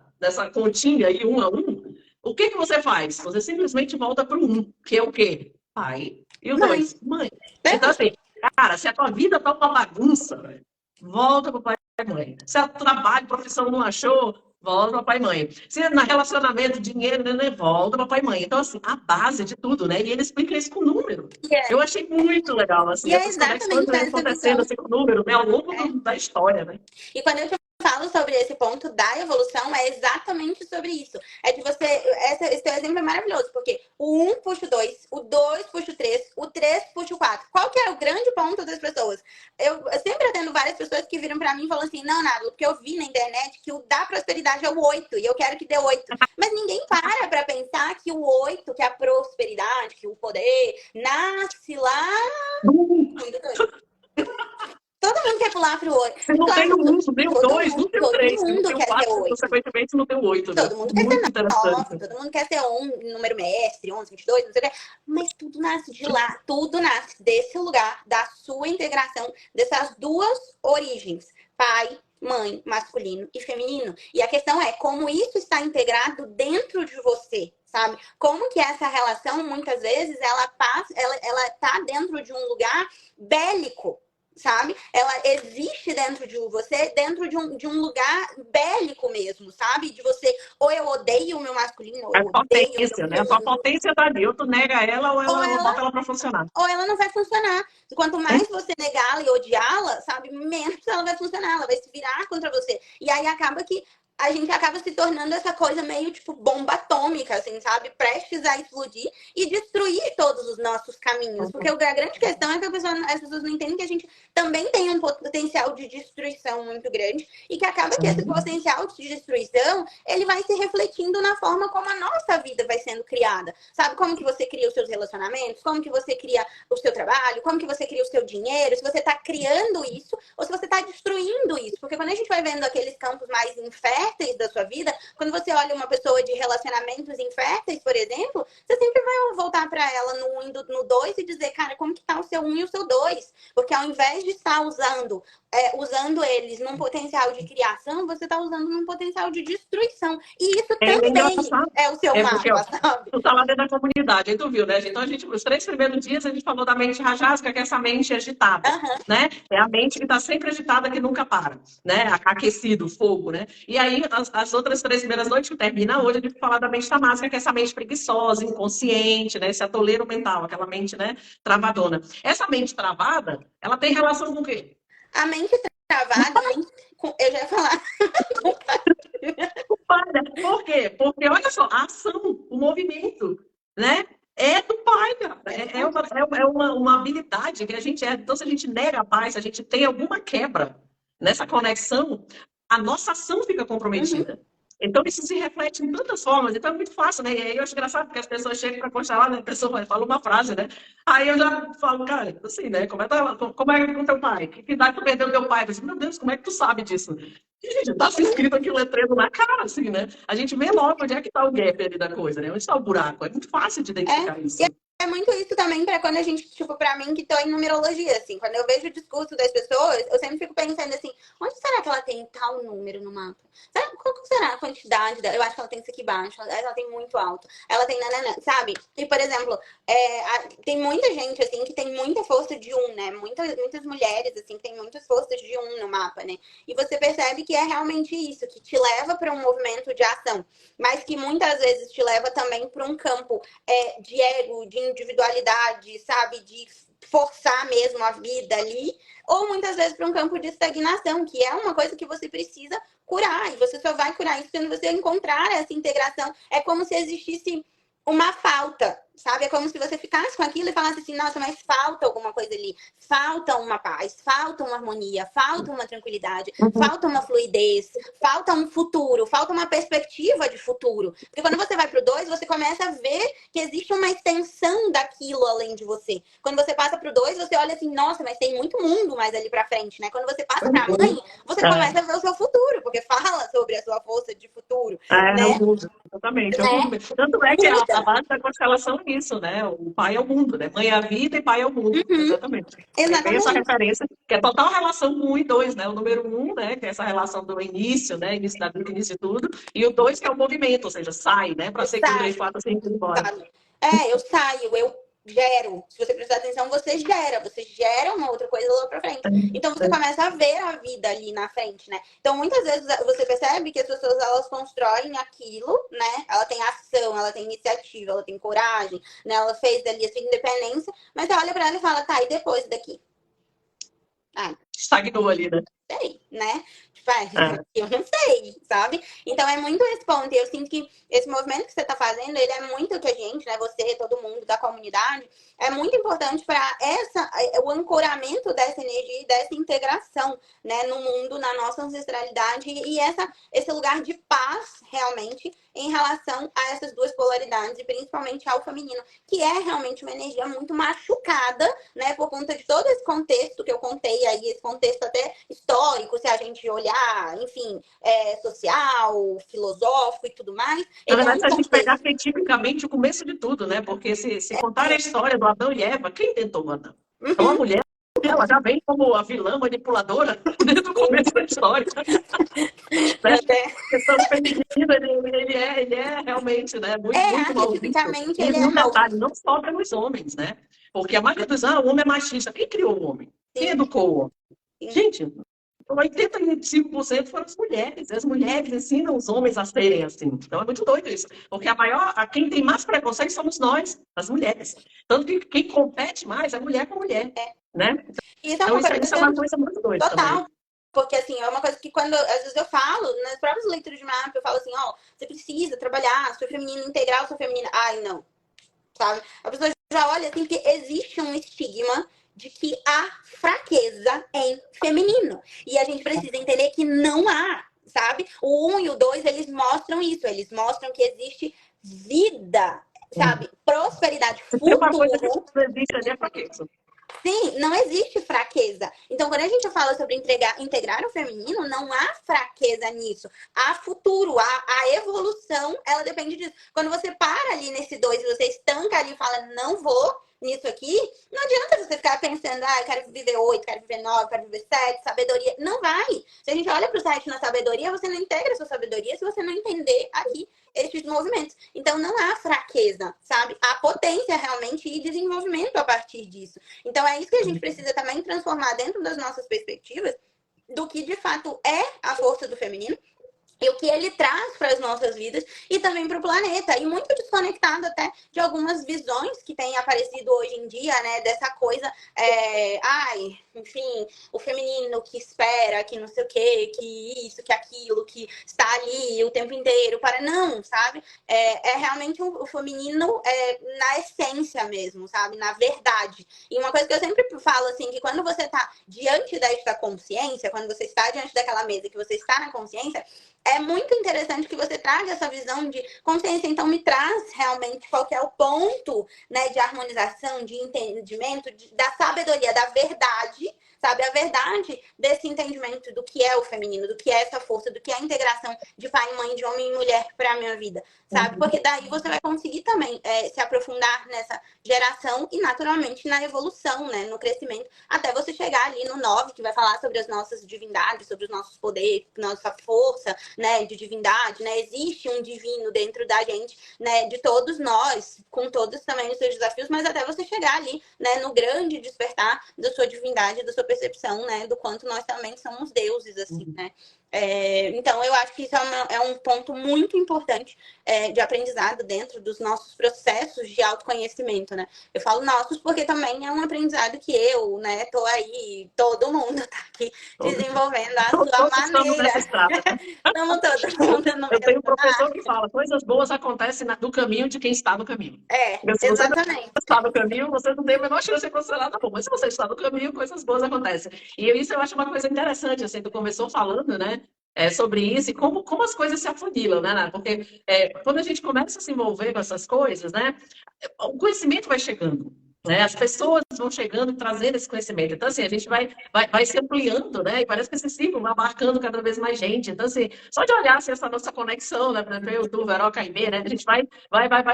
continha aí, 1 a 1, O que você faz? Você simplesmente volta para o 1, que é o quê? Pai. E o Mãe. 2, mãe. Então, assim, cara, se a tua vida tá uma bagunça, velho, volta pro pai e mãe. Se o trabalho, profissão não achou, volta para pai e mãe. Se na relacionamento, dinheiro, né, volta para pai e mãe. Então, assim, a base de tudo, né? E ele explica isso com número. Eu achei muito legal, assim, E é essas conexões exatamente vão essa acontecendo visão. assim, com número, né, ao longo da história, né? E quando eu te falo sobre esse ponto da evolução, é exatamente sobre isso. É de você. Esse teu exemplo é maravilhoso, porque o 1 puxa o 2, o 2 puxa o 3, o 3 puxa o 4. Qual que é o grande ponto das pessoas? Eu sempre atendo várias pessoas que viram pra mim e falam assim: não, Nádia, porque eu vi na internet que o da prosperidade é o 8 e eu quero que dê 8. Mas ninguém para pra pensar que o 8, que é a prosperidade, que o poder, nasce lá. Todo mundo quer pular pro 8. Você não tem o 1, não tem o 2, não tem o 3, não Todo mundo tem o quer ser 4, 8. consequentemente não tem o 8, né? Todo mundo quer ser Muito interessante. 9, todo mundo quer ser um número mestre, 11, 22, não sei o quê. Mas tudo nasce de lá, tudo nasce desse lugar, da sua integração, dessas duas origens. Pai, mãe, masculino e feminino. E a questão é como isso está integrado dentro de você, sabe? Como que essa relação, muitas vezes, ela tá dentro de um lugar bélico, sabe? Ela existe dentro de você, dentro de um lugar bélico mesmo, sabe? De você, ou eu odeio o meu masculino, ou A eu odeio o meu potência, né? A tua feminino, potência tá ali, ou tu nega ela ou ou ela, bota ela pra funcionar. ou ela não vai funcionar. Quanto mais você negá-la e odiá-la, sabe? Menos ela vai funcionar, ela vai se virar contra você. E aí acaba que a gente acaba se tornando essa coisa meio tipo bomba atômica, assim, sabe? Prestes a explodir e destruir todos os nossos caminhos. Porque a grande questão é que as pessoas não entendem que a gente também tem um potencial de destruição muito grande e que acaba que esse potencial de destruição, ele vai se refletindo na forma como a nossa vida vai sendo criada. Sabe como que você cria os seus relacionamentos, como que você cria o seu trabalho, como que você cria o seu dinheiro, se você está criando isso ou se você está destruindo isso. Porque quando a gente vai vendo aqueles campos mais inférteis da sua vida, quando você olha uma pessoa de relacionamentos inférteis, por exemplo, você sempre vai voltar para ela no 1 e no 2 e dizer, cara, como que tá o seu 1 e o seu 2? Porque ao invés de estar usando eles num potencial de criação, você está usando num potencial de destruição. E isso também é o seu porque, mapa, sabe? Tu tá lá dentro da comunidade, aí tu viu, né? Então, os 3 primeiros dias, a gente falou da mente rajasca, que é essa mente agitada, né? É a mente que tá sempre agitada, que nunca para, né? Aquecido, fogo, né? E aí, as outras 3 primeiras noites, que termina hoje, a gente vai falar da mente tamásica, que é essa mente preguiçosa, inconsciente, né? Esse atoleiro mental, aquela mente, né? Travadona. Essa mente travada, ela tem relação com o quê? A mente travada, eu já ia falar. Por quê? Porque, olha só, a ação, o movimento, né? É do pai, cara. É uma habilidade que a gente é. Então, se a gente nega a paz, se a gente tem alguma quebra nessa conexão, a nossa ação fica comprometida. Então, isso se reflete em tantas formas. Então, é muito fácil, né? E aí eu acho engraçado porque as pessoas chegam para constelar, né? A pessoa fala uma frase, né? Aí eu já falo, cara, assim, né? Como é que com teu pai? Que idade tu perdeu teu pai? Eu disse, meu Deus, como é que tu sabe disso? E, gente, tá se escrito aqui o letreiro na cara, assim, né? A gente vê logo onde é que tá o gap ali da coisa, né? Onde está o buraco. É muito fácil de identificar isso. É muito isso também para quando a gente, tipo, pra mim que tô em numerologia, assim, quando eu vejo o discurso das pessoas, eu sempre fico pensando assim, onde será que ela tem tal número no mapa? Qual será a quantidade dela? Eu acho que ela tem isso aqui embaixo, ela tem muito alto, ela tem nananã, sabe? E, por exemplo, tem muita gente, assim, que tem muita força de 1, né? Muitas mulheres, assim, que tem muitas forças de 1 no mapa, né? E você percebe que é realmente isso, que te leva para um movimento de ação, mas que muitas vezes te leva também para um campo de ego, de individualidade, sabe? De forçar mesmo a vida ali, ou muitas vezes para um campo de estagnação, que é uma coisa que você precisa curar, e você só vai curar isso quando você encontrar essa integração. É como se existisse uma falta, sabe? É como se você ficasse com aquilo e falasse assim, nossa, mas falta alguma coisa ali. Falta uma paz, falta uma harmonia, falta uma tranquilidade, falta uma fluidez, falta um futuro, falta uma perspectiva de futuro. Porque quando você vai pro 2, você começa a ver que existe uma extensão daquilo além de você. Quando você passa pro 2, você olha assim, nossa, mas tem muito mundo mais ali pra frente, né? Quando você passa pra mãe, você começa a ver o seu futuro, porque fala sobre a sua força de futuro, né? Exatamente. Tanto é que a base da constelação é isso, né? O pai é o mundo, né? Mãe é a vida e pai é o mundo. Uhum, Exatamente. É bem essa exatamente. referência, que é total relação com o 1 e 2, né? O número 1, né? Que é essa relação do início, né? Início da vida, início de tudo. E o 2, que é o movimento, ou seja, sai, né? Para seguir 3, Sabe? 4, 5 e embora. Sabe? Eu saio, eu gero. Se você prestar atenção, você gera uma outra coisa lá pra frente. Então você começa a ver a vida ali na frente, né? Então muitas vezes você percebe que as pessoas elas constroem aquilo, né? Ela tem ação, ela tem iniciativa, ela tem coragem, né? Ela fez dali a sua independência, mas você olha pra ela e fala, tá, e depois daqui? Ah, Estagnou ali, né? sei, né? Tipo, É. eu não sei, sabe? Então é muito esse ponto. E eu sinto que esse movimento que você tá fazendo, ele é muito que a gente, né? Você, todo mundo da comunidade, é muito importante para o ancoramento dessa energia e dessa integração, né? No mundo, na nossa ancestralidade e esse lugar de paz, realmente, em relação a essas duas polaridades e principalmente ao feminino, que é realmente uma energia muito machucada, né? Por conta de todo esse contexto que eu contei aí, esse contexto até histórico, se a gente olhar, enfim, social, filosófico e tudo mais. Na Ele é verdade, um se a gente pegar contexto. cientificamente o começo de tudo, né? Porque se contar a história do Adão e Eva, quem inventou o Adão? Então a Uhum. mulher, ela já vem como a vilã manipuladora desde o começo da história, né? Até A questão feminina, ele é realmente, né, muito, muito mal visto. arquetipicamente ele E é um mal detalhe, visto. não só pelos homens, né? Porque a maioria dos o homem é machista. Quem criou o homem? Quem Sim, educou o homem? sim. Gente, 85% foram as mulheres. As mulheres ensinam os homens a serem assim. Então é muito doido isso. Porque quem tem mais preconceito somos nós, as mulheres. Tanto que quem compete mais é mulher com mulher, né? Isso é Então uma isso é coisa uma coisa muito doida também. total. Porque, assim, é uma coisa que quando, às vezes eu falo, nas próprias leituras de mapa, eu falo assim, ó, você precisa trabalhar sua feminina, integrar sua feminina. Ai, não, sabe? A pessoa já olha assim, porque existe um estigma de que há fraqueza em feminino. E a gente precisa entender que não há, sabe? O 1 e o 2, eles mostram isso. Eles mostram que existe vida, sabe? Prosperidade, Tem uma coisa que futuro. não existe ali, é fraqueza. Sim, não existe fraqueza. Então, quando a gente fala sobre integrar o feminino, não há fraqueza nisso. Há futuro, a evolução, ela depende disso. Quando você para ali nesse 2 e você estanca ali e fala, não vou nisso aqui, não adianta você ficar pensando, eu quero viver 8, quero viver 9, quero viver 7, sabedoria. Não vai. Se a gente olha para o site na sabedoria, você não integra a sua sabedoria se você não entender aqui esses movimentos. Então, não há fraqueza, sabe? Há potência realmente e desenvolvimento a partir disso. Então é isso que a gente precisa também transformar dentro das nossas perspectivas do que de fato é a força do feminino e o que ele traz para as nossas vidas e também para o planeta. E muito desconectado até de algumas visões que têm aparecido hoje em dia, né? Dessa coisa, enfim, o feminino que espera, que não sei o quê, que isso, que aquilo, que está ali o tempo inteiro para não, sabe? É realmente o feminino na essência mesmo, sabe? Na verdade. E uma coisa que eu sempre falo, assim, que quando você está diante desta consciência, quando você está diante daquela mesa, que você está na consciência, é muito interessante que você traga essa visão de consciência. Então, me traz realmente qual que é o ponto, né, de harmonização, de entendimento, da sabedoria, da verdade, sabe? A verdade desse entendimento do que é o feminino, do que é essa força, do que é a integração de pai e mãe, de homem e mulher para a minha vida, sabe? Porque daí você vai conseguir também se aprofundar nessa geração e, naturalmente, na evolução, né, no crescimento, até você chegar ali no 9, que vai falar sobre as nossas divindades, sobre os nossos poderes, nossa força, né, de divindade, né? Existe um divino dentro da gente, né, de todos nós, com todos também os seus desafios, mas até você chegar ali, né, no grande despertar da sua divindade, da sua percepção, né, do quanto nós também somos deuses, assim, né? Então, eu acho que isso é um ponto muito importante de aprendizado dentro dos nossos processos de autoconhecimento, né? Eu falo nossos porque também é um aprendizado que eu, né, tô aí, todo mundo tá aqui Todos, desenvolvendo a sua todos estamos maneira. nessa estrada. Estamos todo mundo no Eu tenho um mesmo professor que barco. fala, coisas boas acontecem no caminho de quem está no caminho. Se você não Exatamente. está no caminho, você não tem a menor chance de acontecer nada bom. Mas se você está no caminho, coisas boas acontecem. E isso eu acho uma coisa interessante, assim, tu começou falando, né? Sobre isso e como as coisas se afunilam, né, Nara? Porque quando a gente começa a se envolver com essas coisas, né, o conhecimento vai chegando. né? As pessoas vão chegando e trazendo esse conhecimento. Então, assim, a gente vai se ampliando, né? E parece que esse ciclo vai abarcando cada vez mais gente. Então, assim, só de olhar assim, essa nossa conexão, né? Por exemplo, eu, tu, Veroca e B, né? A gente vai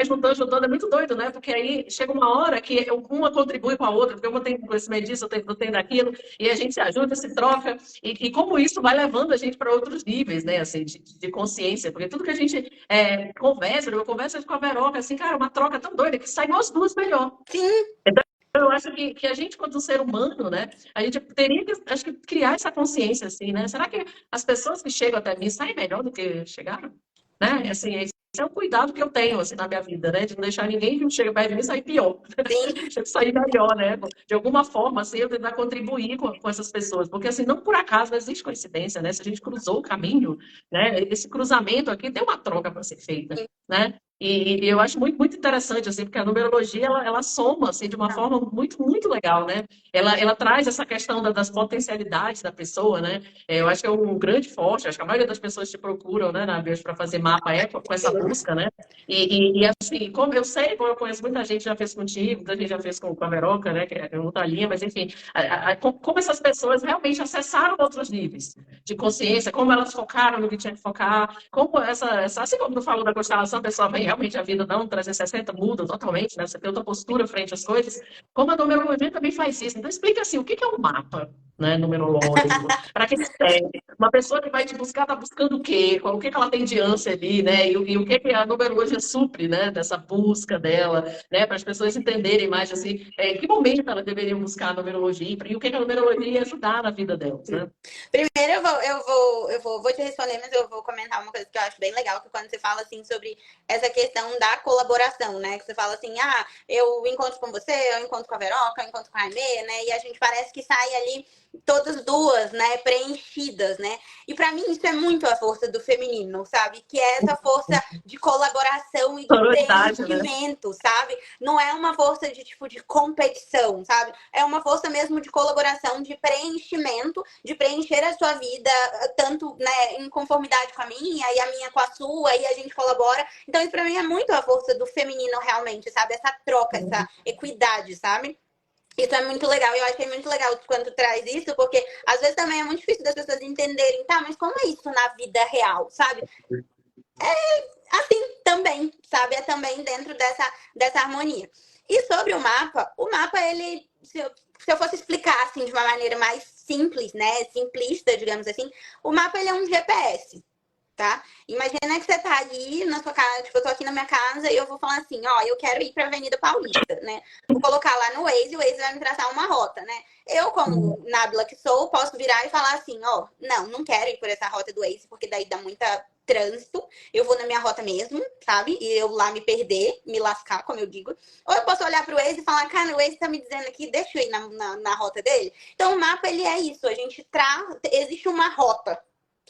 juntando, é muito doido, né? Porque aí chega uma hora que uma contribui com a outra, porque eu vou ter conhecimento disso, eu tenho daquilo, e a gente se ajuda, se troca, e como isso vai levando a gente para outros níveis, né? Assim, de consciência, porque tudo que a gente conversa, eu converso com a Veroca, assim, cara, uma troca tão doida que sai nós duas melhor. Sim. Eu acho que a gente, quando ser humano, né, a gente teria que, acho que, criar essa consciência, assim, né? Será que as pessoas que chegam até mim saem melhor do que chegaram? Né? Assim, esse é um cuidado que eu tenho, assim, na minha vida, né? De não deixar ninguém que chega perto de mim sair pior. Sim. Sair melhor, né? De alguma forma, assim, eu tentar contribuir com essas pessoas. Porque, assim, não por acaso, não existe coincidência, né? Se a gente cruzou o caminho, né? Esse cruzamento aqui tem uma troca para ser feita, né? E eu acho muito, muito interessante, assim, porque a numerologia, ela soma, assim, de uma forma muito, muito legal, né? Ela traz essa questão das potencialidades da pessoa, né? Eu acho que é um grande forte, acho que a maioria das pessoas te procuram, né, na para fazer mapa com essa busca, né? Assim, como eu sei, como eu conheço muita gente já fez contigo, muita gente já fez com a Veroca, né, que é outra linha, mas enfim, como essas pessoas realmente acessaram outros níveis de consciência, como elas focaram no que tinha que focar, como assim como tu falou da constelação, a pessoa vem realmente a vida não 360 muda totalmente, né? Você tem outra postura frente às coisas, como a numerologia também faz isso. Então explica assim, o que é um mapa, né, numerológico? Para que serve? Uma pessoa que vai te buscar está buscando o quê? O que ela tem de ânsia ali, né? E o que a numerologia supre, né? Dessa busca dela, né? Para as pessoas entenderem mais, assim, em que momento elas deveriam buscar a numerologia e o que a numerologia ia ajudar na vida delas, né? Primeiro vou te responder, mas eu vou comentar uma coisa que eu acho bem legal, que quando você fala assim sobre essa questão da colaboração, né? Que você fala assim, eu encontro com você, eu encontro com a Veroca, eu encontro com a Aimee, né? E a gente parece que sai ali todas duas, né, preenchidas, né? E para mim isso é muito a força do feminino, sabe? Que é essa força de colaboração e de Né? preenchimento, sabe? Não é uma força de tipo de competição, sabe? É uma força mesmo de colaboração, de preenchimento, de preencher a sua vida tanto, né, em conformidade com a minha e a minha com a sua, e a gente colabora. Então isso para mim é muito a força do feminino realmente, sabe? Essa troca, essa equidade, sabe? Isso é muito legal. Eu achei muito legal quando tu traz isso, porque às vezes também é muito difícil das pessoas entenderem, tá, mas como é isso na vida real, sabe? É assim também, sabe? É também dentro dessa harmonia. E sobre o mapa, ele, se eu fosse explicar assim de uma maneira mais simples, né? Simplista, digamos assim, o mapa ele é um GPS. Tá? Imagina que você tá ali na sua casa, tipo, eu tô aqui na minha casa e eu vou falar assim, ó, eu quero ir pra Avenida Paulista, né? Vou colocar lá no Waze e o Waze vai me traçar uma rota, né? Eu, como nábila que sou, posso virar e falar assim, ó, não quero ir por essa rota do Waze, porque daí dá muita trânsito, eu vou na minha rota mesmo, sabe? E eu lá me perder, me lascar, como eu digo. Ou eu posso olhar pro Waze e falar, cara, o Waze tá me dizendo aqui, deixa eu ir na rota dele. Então, o mapa, ele é isso, a gente existe uma rota,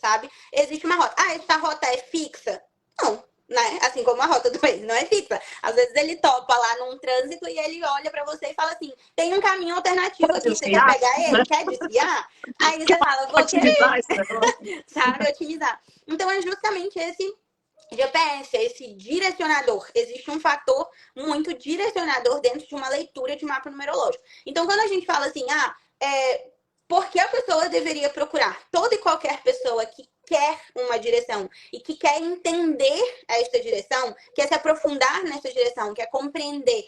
sabe? Existe uma rota. Essa rota é fixa? Não, né? Assim como a rota do Waze não é fixa. Às vezes ele topa lá num trânsito e ele olha pra você e fala assim, tem um caminho alternativo aqui, você quer pegar ele? Quer desviar? Aí você fala, vou querer, sabe? Otimizar. Então é justamente esse GPS, esse direcionador. Existe um fator muito direcionador dentro de uma leitura de mapa numerológico. Então quando a gente fala assim, por que a pessoa deveria procurar? Toda e qualquer pessoa que quer uma direção e que quer entender esta direção, quer se aprofundar nessa direção, quer compreender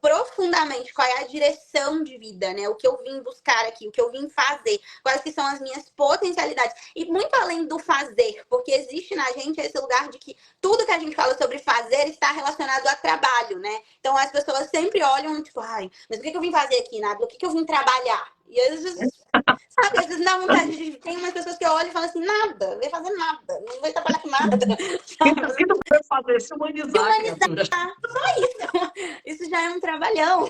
profundamente qual é a direção de vida, né? O que eu vim buscar aqui, o que eu vim fazer, quais que são as minhas potencialidades. E muito além do fazer, porque existe na gente esse lugar de que tudo que a gente fala sobre fazer está relacionado a trabalho, né? Então as pessoas sempre olham, tipo, mas o que eu vim fazer aqui, Nádia? O que eu vim trabalhar? E às vezes, sabe, às vezes dá vontade de... Tem umas pessoas que olham e falam assim, nada, não vai fazer nada, não vai trabalhar com nada. O que tu vai fazer? Se humanizar, criatura. Só isso. Isso já é um trabalhão.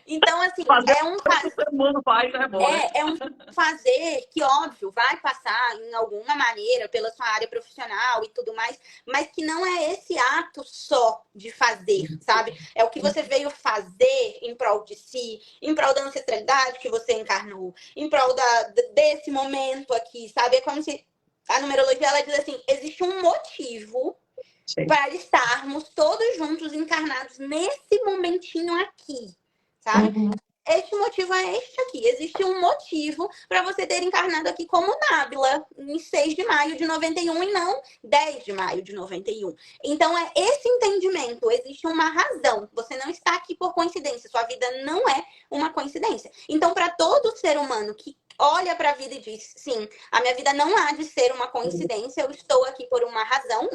Então, assim, fazer é um ser humano faz, é bom, né? É um fazer que, óbvio, vai passar em alguma maneira pela sua área profissional e tudo mais, mas que não é esse ato só de fazer, sabe? É o que você veio fazer em prol de si, em prol da ancestralidade que você encarnou, em prol desse momento aqui, sabe? É como se a numerologia, ela diz assim, existe um motivo para estarmos todos juntos encarnados nesse momentinho aqui, sabe? Este motivo é este aqui. Existe um motivo para você ter encarnado aqui como Nábila em 6 de maio de 91 e não 10 de maio de 91. Então, é esse entendimento. Existe uma razão. Você não está aqui por coincidência. Sua vida não é uma coincidência. Então, para todo ser humano que olha para a vida e diz, sim, a minha vida não há de ser uma coincidência, eu estou aqui por uma razão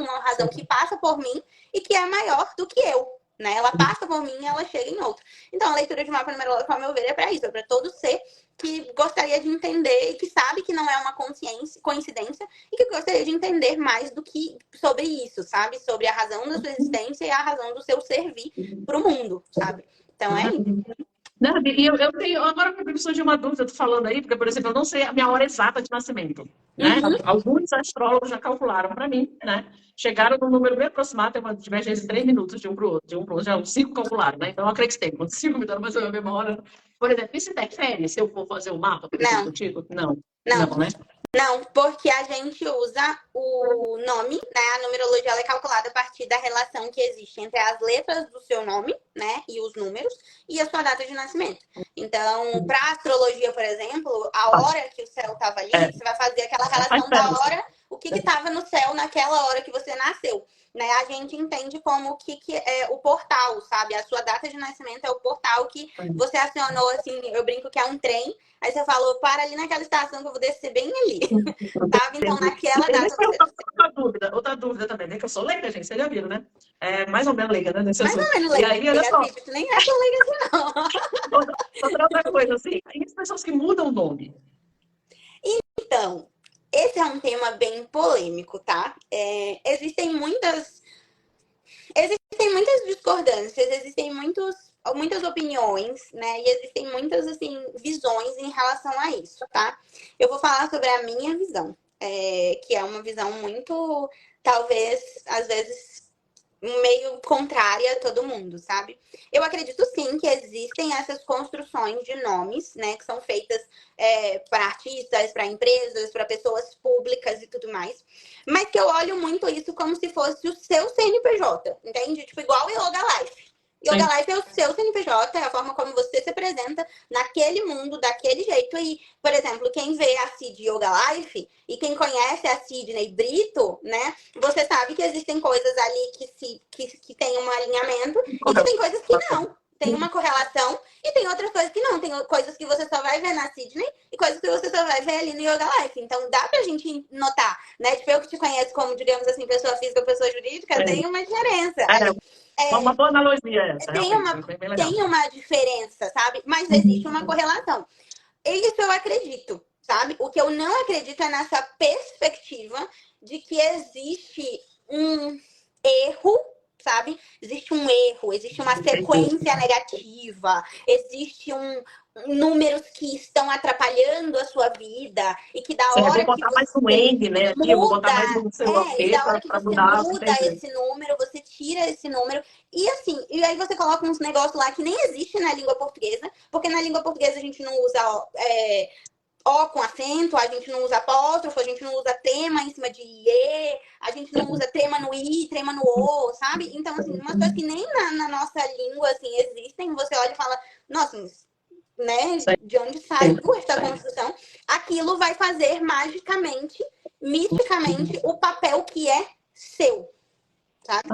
que passa por mim e que é maior do que eu. Né? Ela passa por mim e ela chega em outro. Então, a leitura de mapa numerológico, ao meu ver, é para isso. É para todo ser que gostaria de entender e que sabe que não é uma coincidência e que gostaria de entender mais do que sobre isso, sabe? Sobre a razão da sua existência e a razão do seu servir para o mundo, sabe? Então, é isso. Não, e eu tenho, agora me surgiu uma dúvida, eu tô falando aí, porque, por exemplo, eu não sei a minha hora exata de nascimento, né? Alguns astrólogos já calcularam para mim, né? Chegaram num número bem aproximado, tem uma divergência de 3 minutos de um para o outro, já os 5 calcularam, né? Então eu acreditei, quando 5 me deram mais ou menos a mesma hora. Por exemplo, isso interfere se eu for fazer o mapa, por exemplo, contigo? Não, né? Não, porque a gente usa o nome, né? A numerologia ela é calculada a partir da relação que existe entre as letras do seu nome, né? E os números, e a sua data de nascimento. Então, para astrologia, por exemplo, a hora que o céu estava ali, você vai fazer aquela relação da hora, o que estava no céu naquela hora que você nasceu. Né? A gente entende como o que é o portal, sabe? A sua data de nascimento é o portal que você acionou, assim, eu brinco que é um trem, aí você falou, para ali naquela estação que eu vou descer bem ali, sabe? Então, naquela data... Outra dúvida também, né? Que eu sou leiga, gente, vocês já viram, né? É mais ou menos leiga, né? Nesse mais assunto. ou menos leiga, e aí, olha só. Tu nem é tão leiga assim, não. Outra coisa, assim, e as pessoas que mudam o nome? Então, esse é um tema bem polêmico, tá? Existem muitas discordâncias, existem muitas opiniões, né? E existem muitas, assim, visões em relação a isso, tá? Eu vou falar sobre a minha visão, que é uma visão muito, talvez, às vezes, meio contrária a todo mundo, sabe? Eu acredito sim que existem essas construções de nomes, né? Que são feitas para artistas, para empresas, para pessoas públicas e tudo mais. Mas que eu olho muito isso como se fosse o seu CNPJ, entende? Tipo, igual o Yoga Life. Yoga Life é o seu CNPJ, é a forma como você se apresenta naquele mundo, daquele jeito. E, por exemplo, quem vê a Cid Yoga Life e quem conhece a Sidney Brito, né? Você sabe que existem coisas ali que tem um alinhamento e que tem coisas que não. Tem uma correlação e tem outras coisas que não. Tem coisas que você só vai ver na Sidney e coisas que você só vai ver ali no Yoga Life. Então, dá pra gente notar, né? Tipo, eu que te conheço como, digamos assim, pessoa física ou pessoa jurídica, tem uma diferença. Uma boa analogia essa. Tem uma diferença, sabe? Mas existe uma correlação. Isso eu acredito, sabe? O que eu não acredito é nessa perspectiva de que existe um erro, sabe? Existe um erro, existe uma sequência negativa, existe números que estão atrapalhando a sua vida e que da hora que botar mais um N, né? muda, eu vou botar mais um sei lá o quê, da hora que você mudar, muda esse número, você tira esse número e assim, e aí você coloca uns negócios lá que nem existe na língua portuguesa, porque na língua portuguesa a gente não usa O com acento, a gente não usa apóstrofo, a gente não usa tema em cima de E, a gente não usa trema no I, trema no O, sabe? Então, assim, umas coisas que nem na nossa língua, assim, existem, você olha e fala, nossa, né, de onde saiu essa construção? Aquilo vai fazer magicamente, misticamente, o papel que é seu. Sabe?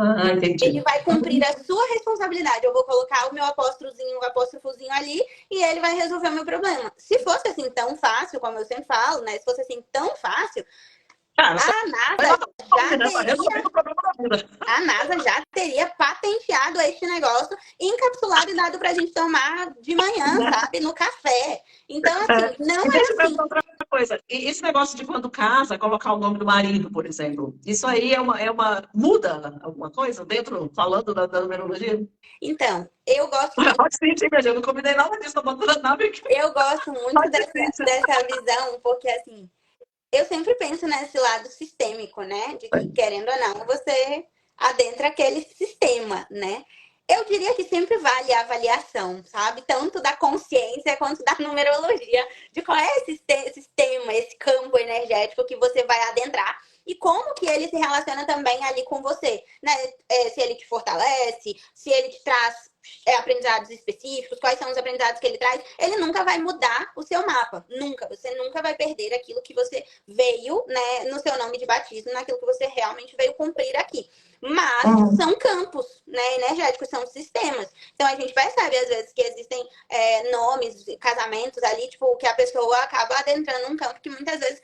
Ele vai cumprir a sua responsabilidade. Eu vou colocar o meu apóstrofozinho ali e ele vai resolver o meu problema. Se fosse assim tão fácil, como eu sempre falo, né? Se fosse assim tão fácil, a NASA já teria patenteado este negócio encapsulado e dado pra gente tomar de manhã, sabe? No café. Então, assim, não é assim. Coisa. E esse negócio de quando casa, colocar o nome do marido, por exemplo, isso aí muda alguma coisa dentro, falando da numerologia? Então, eu gosto muito. Eu não combinei nada disso, tô botando nada aqui. Eu gosto muito dessa visão, porque assim, eu sempre penso nesse lado sistêmico, né? De que, querendo ou não, você adentra aquele sistema, né? Eu diria que sempre vale a avaliação, sabe? Tanto da consciência quanto da numerologia, de qual é esse sistema, esse campo energético que você vai adentrar e como que ele se relaciona também ali com você, né? Se ele te fortalece, se ele te traz aprendizados específicos, quais são os aprendizados que ele traz, ele nunca vai mudar o seu mapa. Nunca. Você nunca vai perder aquilo que você veio, né, no seu nome de batismo, naquilo que você realmente veio cumprir aqui. Mas são campos, né, energéticos, são sistemas. Então a gente percebe, às vezes, que existem nomes, casamentos ali, tipo, que a pessoa acaba adentrando um campo que muitas vezes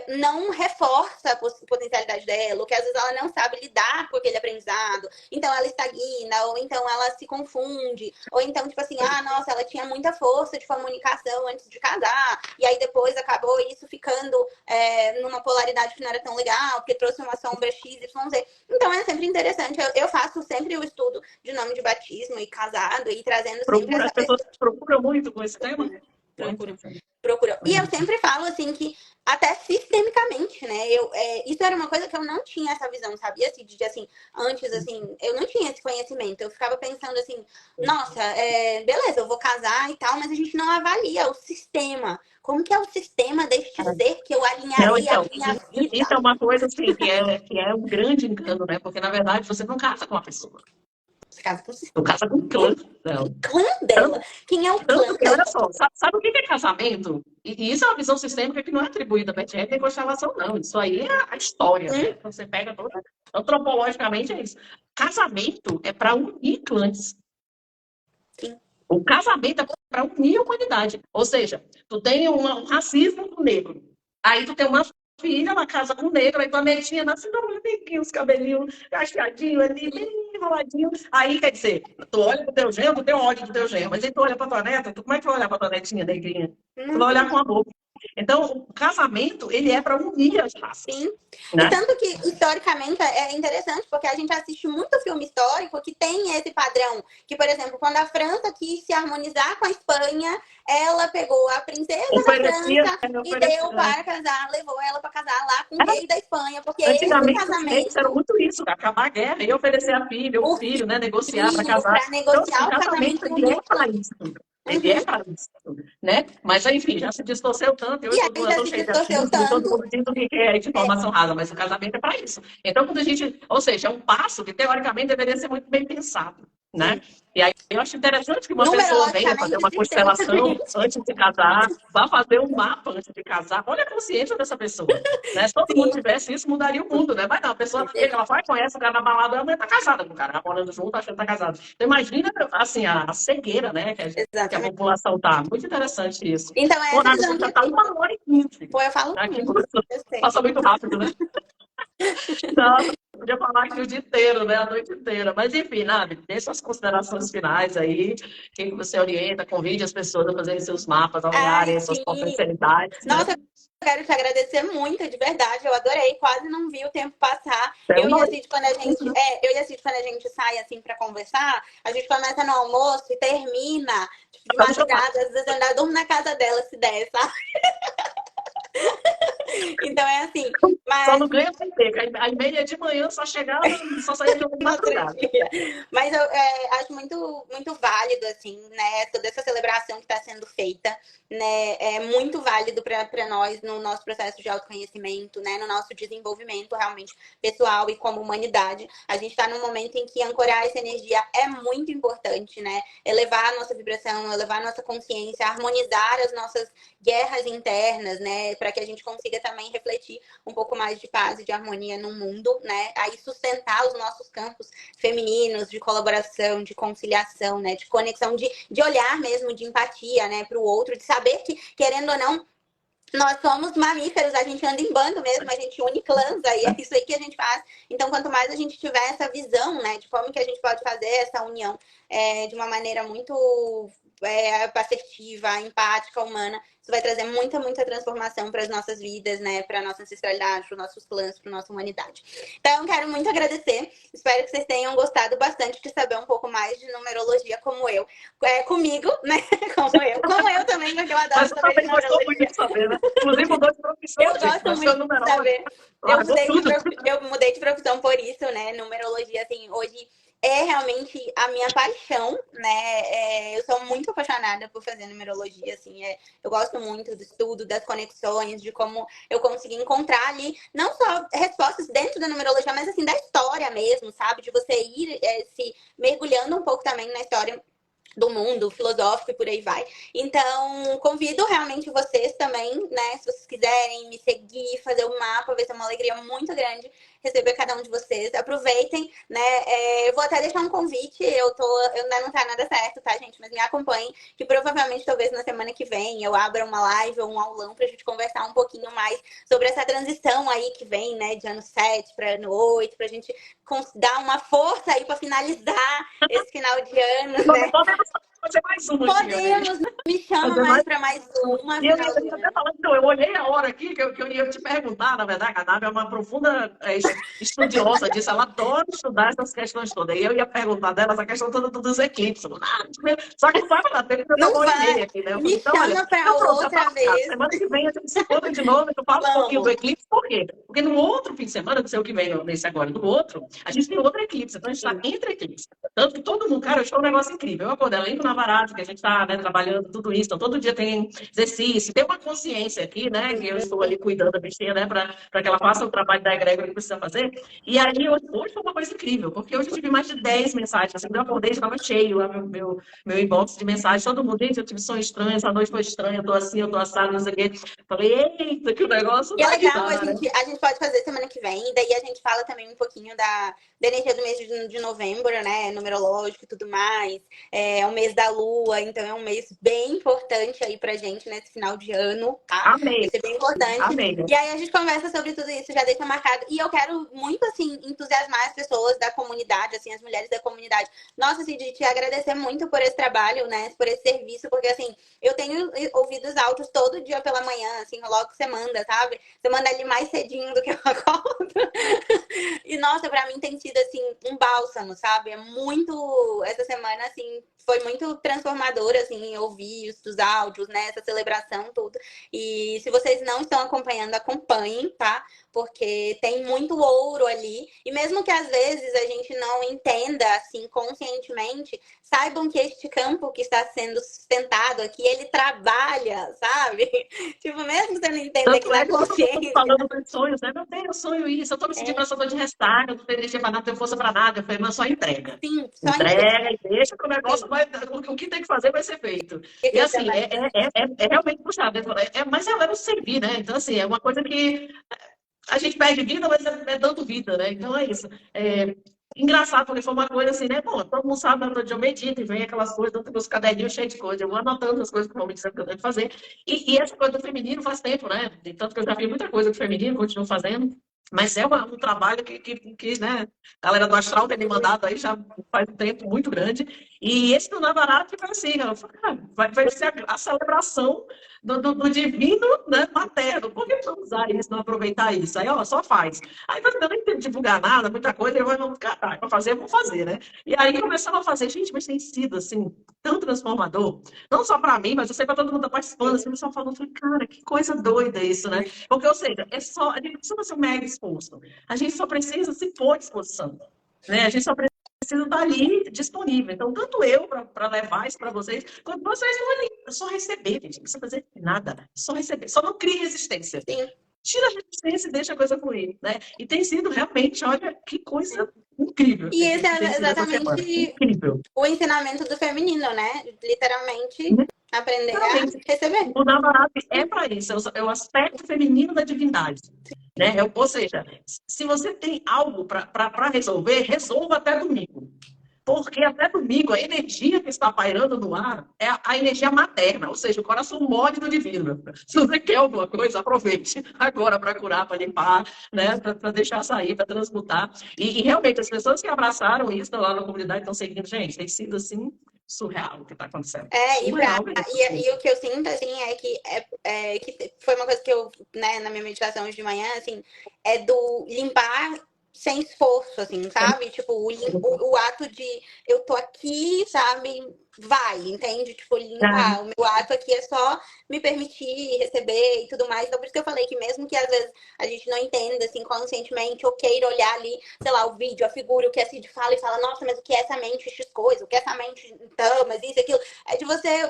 não reforça a potencialidade dela, ou que às vezes ela não sabe lidar com aquele aprendizado, então ela estagna, ou então ela se confunde, ou então, tipo assim, nossa, ela tinha muita força de comunicação antes de casar, e aí depois acabou isso ficando numa polaridade que não era tão legal, porque trouxe uma sombra X, Y, Z. Então é sempre interessante, eu faço sempre o estudo de nome de batismo e casado, e trazendo sempre As pessoas procuram muito com esse tema? Procuram. E eu sempre falo, assim, que até sistemicamente, né? Isso era uma coisa que eu não tinha essa visão, sabia? Assim, antes, assim, eu não tinha esse conhecimento. Eu ficava pensando assim, nossa, beleza, eu vou casar e tal, mas a gente não avalia o sistema. Como que é o sistema deste ser que eu alinharei a minha vida? Isso é uma coisa, assim, que é um grande engano, né? Porque, na verdade, você não casa com uma pessoa. Você casa com o sistema. Tu casa com o clã dela. O clã dela? Quem é o clã dela? Olha só, sabe o que é casamento? E isso é uma visão sistêmica que não é atribuída a Beth Ecker e constelação, não. Isso aí é a história, né? Você pega toda... Antropologicamente é isso. Casamento é para unir clãs. Sim. O casamento é para unir a humanidade. Ou seja, tu tem um racismo do negro. Aí tu tem uma filha, ela casa com um negro, aí tua netinha nasce com os cabelinhos cacheadinhos ali, bem enroladinhos. Aí, quer dizer, tu olha pro teu genro, tu tem ódio do teu genro, mas aí tu olha pra tua neta, como é que tu vai olhar pra tua netinha negrinha? Tu vai olhar com amor. Então, o casamento, ele é para unir as raças. Sim. Né? E tanto que, historicamente, é interessante, porque a gente assiste muito filme histórico que tem esse padrão. Que, por exemplo, quando a França quis se harmonizar com a Espanha, ela pegou a princesa da França e deu para casar, levou ela para casar lá com o rei da Espanha. Porque antigamente, esse casamento... os era muito isso, acabar a guerra e oferecer a filha, o filho, né? Negociar para casar. Para negociar então, o casamento ele é para isso. Ele é para isso, né? Mas, enfim, já se distorceu tanto. E hoje todo mundo cheio de assuntos, todo mundo diz o que é de informação rasa, mas o casamento é para isso. Então, quando a gente... Ou seja, é um passo que, teoricamente, deveria ser muito bem pensado, né? E aí, eu acho interessante que uma pessoa venha fazer uma constelação antes de casar, vá fazer um mapa antes de casar. Olha a consciência dessa pessoa, né? Se todo mundo tivesse isso, mudaria o mundo, né? Mas não, a pessoa, ela vai, conhece o cara na balada, ela tá casada com o cara, namorando junto, achando que tá casado. Então, imagina, assim, a cegueira, né? Que a população tá. Muito interessante isso. Então, essa já tá 1h15. Pô, eu falo muito. Passa muito rápido, né? Nossa, podia falar aqui o dia inteiro, né? A noite inteira. Mas, enfim, Nabi, deixa as considerações finais aí. Quem você orienta, convide as pessoas a fazerem seus mapas, a olharem suas potencialidades. Nossa, né? Eu quero te agradecer muito, de verdade. Eu adorei, quase não vi o tempo passar. Eu e a Cid, quando a gente sai assim para conversar, a gente começa no almoço e termina tipo, de madrugada, às vezes eu ainda durmo na casa dela se der, sabe? Então é assim. Mas... Só não ganha tempo. A meia de manhã só chegava, só saía de uma madrugada. Mas eu acho muito, muito válido, assim, né? Toda essa celebração que está sendo feita, né? É muito válido para nós no nosso processo de autoconhecimento, né? No nosso desenvolvimento realmente pessoal e como humanidade. A gente está num momento em que ancorar essa energia é muito importante, né? Elevar a nossa vibração, elevar a nossa consciência, harmonizar as nossas guerras internas, né? Para que a gente consiga também refletir um pouco mais de paz e de harmonia no mundo, né? Aí sustentar os nossos campos femininos de colaboração, de conciliação, né? De conexão, de olhar mesmo, de empatia, né? Para o outro, de saber que, querendo ou não, nós somos mamíferos, a gente anda em bando mesmo, a gente une clãs, aí é isso aí que a gente faz. Então, quanto mais a gente tiver essa visão, né? De como que a gente pode fazer essa união de uma maneira muito assertiva, empática, humana, isso vai trazer muita, muita transformação para as nossas vidas, né? Para a nossa ancestralidade, para os nossos clãs, para a nossa humanidade. Então, eu quero muito agradecer. Espero que vocês tenham gostado bastante de saber um pouco mais de numerologia como eu. Comigo, né? Como eu também, porque eu adoro saber de numerologia. Muito de saber, né? Inclusive, mudou de profissão. Eu gosto muito de saber. Eu mudei de profissão por isso, né? Numerologia, assim, hoje é realmente a minha paixão, né? Eu sou muito apaixonada por fazer numerologia, assim, eu gosto muito do estudo, das conexões, de como eu consegui encontrar ali, não só respostas dentro da numerologia, mas assim, da história mesmo, sabe? De você ir se mergulhando um pouco também na história do mundo filosófico e por aí vai. Então, convido realmente vocês também, né? Se vocês quiserem me seguir, fazer o mapa, vai ser uma alegria muito grande receber cada um de vocês. Aproveitem, né? Eu vou até deixar um convite, eu ainda não tá nada certo, tá, gente? Mas me acompanhem, que provavelmente, talvez na semana que vem, eu abra uma live ou um aulão pra gente conversar um pouquinho mais sobre essa transição aí que vem, né? De ano 7 para ano 8, pra gente dar uma força aí pra finalizar esse final de ano, né? Podemos fazer mais uma aqui, Podemos, me chama mais para mais uma. E eu ia até falar, então, eu olhei a hora aqui que eu ia te perguntar, na verdade, a Nádia é uma profunda estudiosa disso, ela adora estudar essas questões todas. E eu ia perguntar dela essa questão toda dos eclipses. Só que não vai dar tempo de eu dar uma hora e meia aqui, né? Eu falei, Me chama para outra vez. Semana que vem a gente se encontra de novo, eu falo um pouquinho do eclipse, por quê? Porque no outro fim de semana, não sei o que vem nesse agora, no outro, a gente tem outro eclipse, então a gente está entre eclipses. Tanto que todo mundo, cara, eu estou um negócio incrível. Eu acordo, além do Navarado, que a gente está, né, trabalhando tudo isso, então todo dia tem exercício, tem uma consciência aqui, né, que eu estou ali cuidando da bichinha, né, para que ela faça o trabalho da egrégora que precisa fazer. E aí, hoje foi uma coisa incrível, porque hoje eu tive mais de 10 mensagens, assim, eu acordei, estava cheio lá meu inbox de mensagens, todo mundo, gente, eu tive sonho estranho, essa noite foi estranha, eu tô assim, eu tô assado, não sei o quê. Falei, eita, que o negócio E é vai legal, dar, né? a gente pode fazer semana que vem, daí a gente fala também um pouquinho da energia do mês de novembro, né? Numerológico e tudo mais. É o mês da lua, então é um mês bem importante aí pra gente nesse final de ano, tá? Amei. Vai ser bem importante. Amei. E aí a gente conversa sobre tudo isso, já deixa marcado. E eu quero muito, assim, entusiasmar as pessoas da comunidade, assim, as mulheres da comunidade. Nossa, assim, de te agradecer muito por esse trabalho, né? Por esse serviço, porque, assim, eu tenho ouvido os áudios todo dia pela manhã, assim, logo que você manda, sabe? Você manda ali mais cedinho do que eu acordo. E, nossa, pra mim tem sido, assim, um bálsamo, sabe? É muito... Essa semana, assim, foi muito transformadora, assim, ouvir os áudios, né? Essa celebração, tudo. E se vocês não estão acompanhando, acompanhem, tá? Porque tem muito ouro ali. E mesmo que às vezes a gente não entenda, assim, conscientemente, saibam que este campo que está sendo sustentado aqui, ele trabalha, sabe? Tipo, mesmo que você não entenda que na consciência... falando dos sonhos, né? Meu Deus, eu sonho isso, eu tô me sentindo pra de restart, eu não tenho energia pra nada, não tenho força pra nada. Eu falei, mas só entrega. Sim, só entrega e deixa que o negócio vai... O que tem que fazer vai ser feito. E assim, é realmente puxado. Mas é o servir, né? Então, assim, é uma coisa que a gente perde vida, mas é dando vida, né? Então é isso. Engraçado, porque foi uma coisa assim, né? Bom, todo mundo sabe, todo dia eu medito e vem aquelas coisas, tanto meus caderninhos cheios de coisas, eu vou anotando as coisas que vão me dizendo que eu tenho que fazer. E essa coisa do feminino faz tempo, né? E tanto que eu já fiz muita coisa do feminino, continuo fazendo. Mas é um trabalho que né, a galera do Astral tem me mandado aí já faz um tempo muito grande. E esse do Navarrete foi assim, eu falei, vai ser a celebração do divino, né, materno. Por que não usar isso, não aproveitar isso? Aí, ó, só faz. Aí eu nem tenho que divulgar nada, muita coisa, eu vou ficar, para fazer, eu vou fazer, né? E aí começamos a fazer, gente, mas tem sido, assim, tão transformador. Não só para mim, mas eu sei para todo mundo que está participando, assim, o pessoal falando, falei, cara, que coisa doida isso, né? Porque, ou seja, a gente não precisa ser mega exposto. A gente só precisa se pôr à disposição. Né? A gente só precisa estar ali disponível. Então, tanto eu para levar isso para vocês, quanto vocês não ali. É só receber, gente. Não precisa fazer nada. É só receber. Só não crie resistência. Sim. Tira a resistência e deixa a coisa fluir. Né? E tem sido realmente, olha, que coisa incrível. E esse é exatamente o ensinamento do feminino, né? Literalmente. Aprender a receber. O Navarrete é para isso, é o aspecto feminino da divindade. Né? Ou seja, se você tem algo para resolver, resolva até domingo. Porque até domingo a energia que está pairando no ar é a energia materna, ou seja, o coração mole do divino. Se você quer alguma coisa, aproveite agora para curar, para limpar, né? Para deixar sair, para transmutar. E realmente, as pessoas que abraçaram isso lá na comunidade estão seguindo, gente, tem sido assim surreal o que está acontecendo. E o que eu sinto, assim, que foi uma coisa que eu, né, na minha meditação hoje de manhã, assim, é do limpar sem esforço, assim, sabe? Tipo, o ato de eu tô aqui, sabe? Vai, entende? Tipo, limpar. O meu ato aqui é só me permitir receber e tudo mais. Então, por isso que eu falei que mesmo que às vezes a gente não entenda, assim, conscientemente, ou queira olhar ali, sei lá, o vídeo, a figura, o que a Cid fala e fala, nossa, mas o que é essa mente X coisa? O que é essa mente tamas, isso, aquilo? É de você,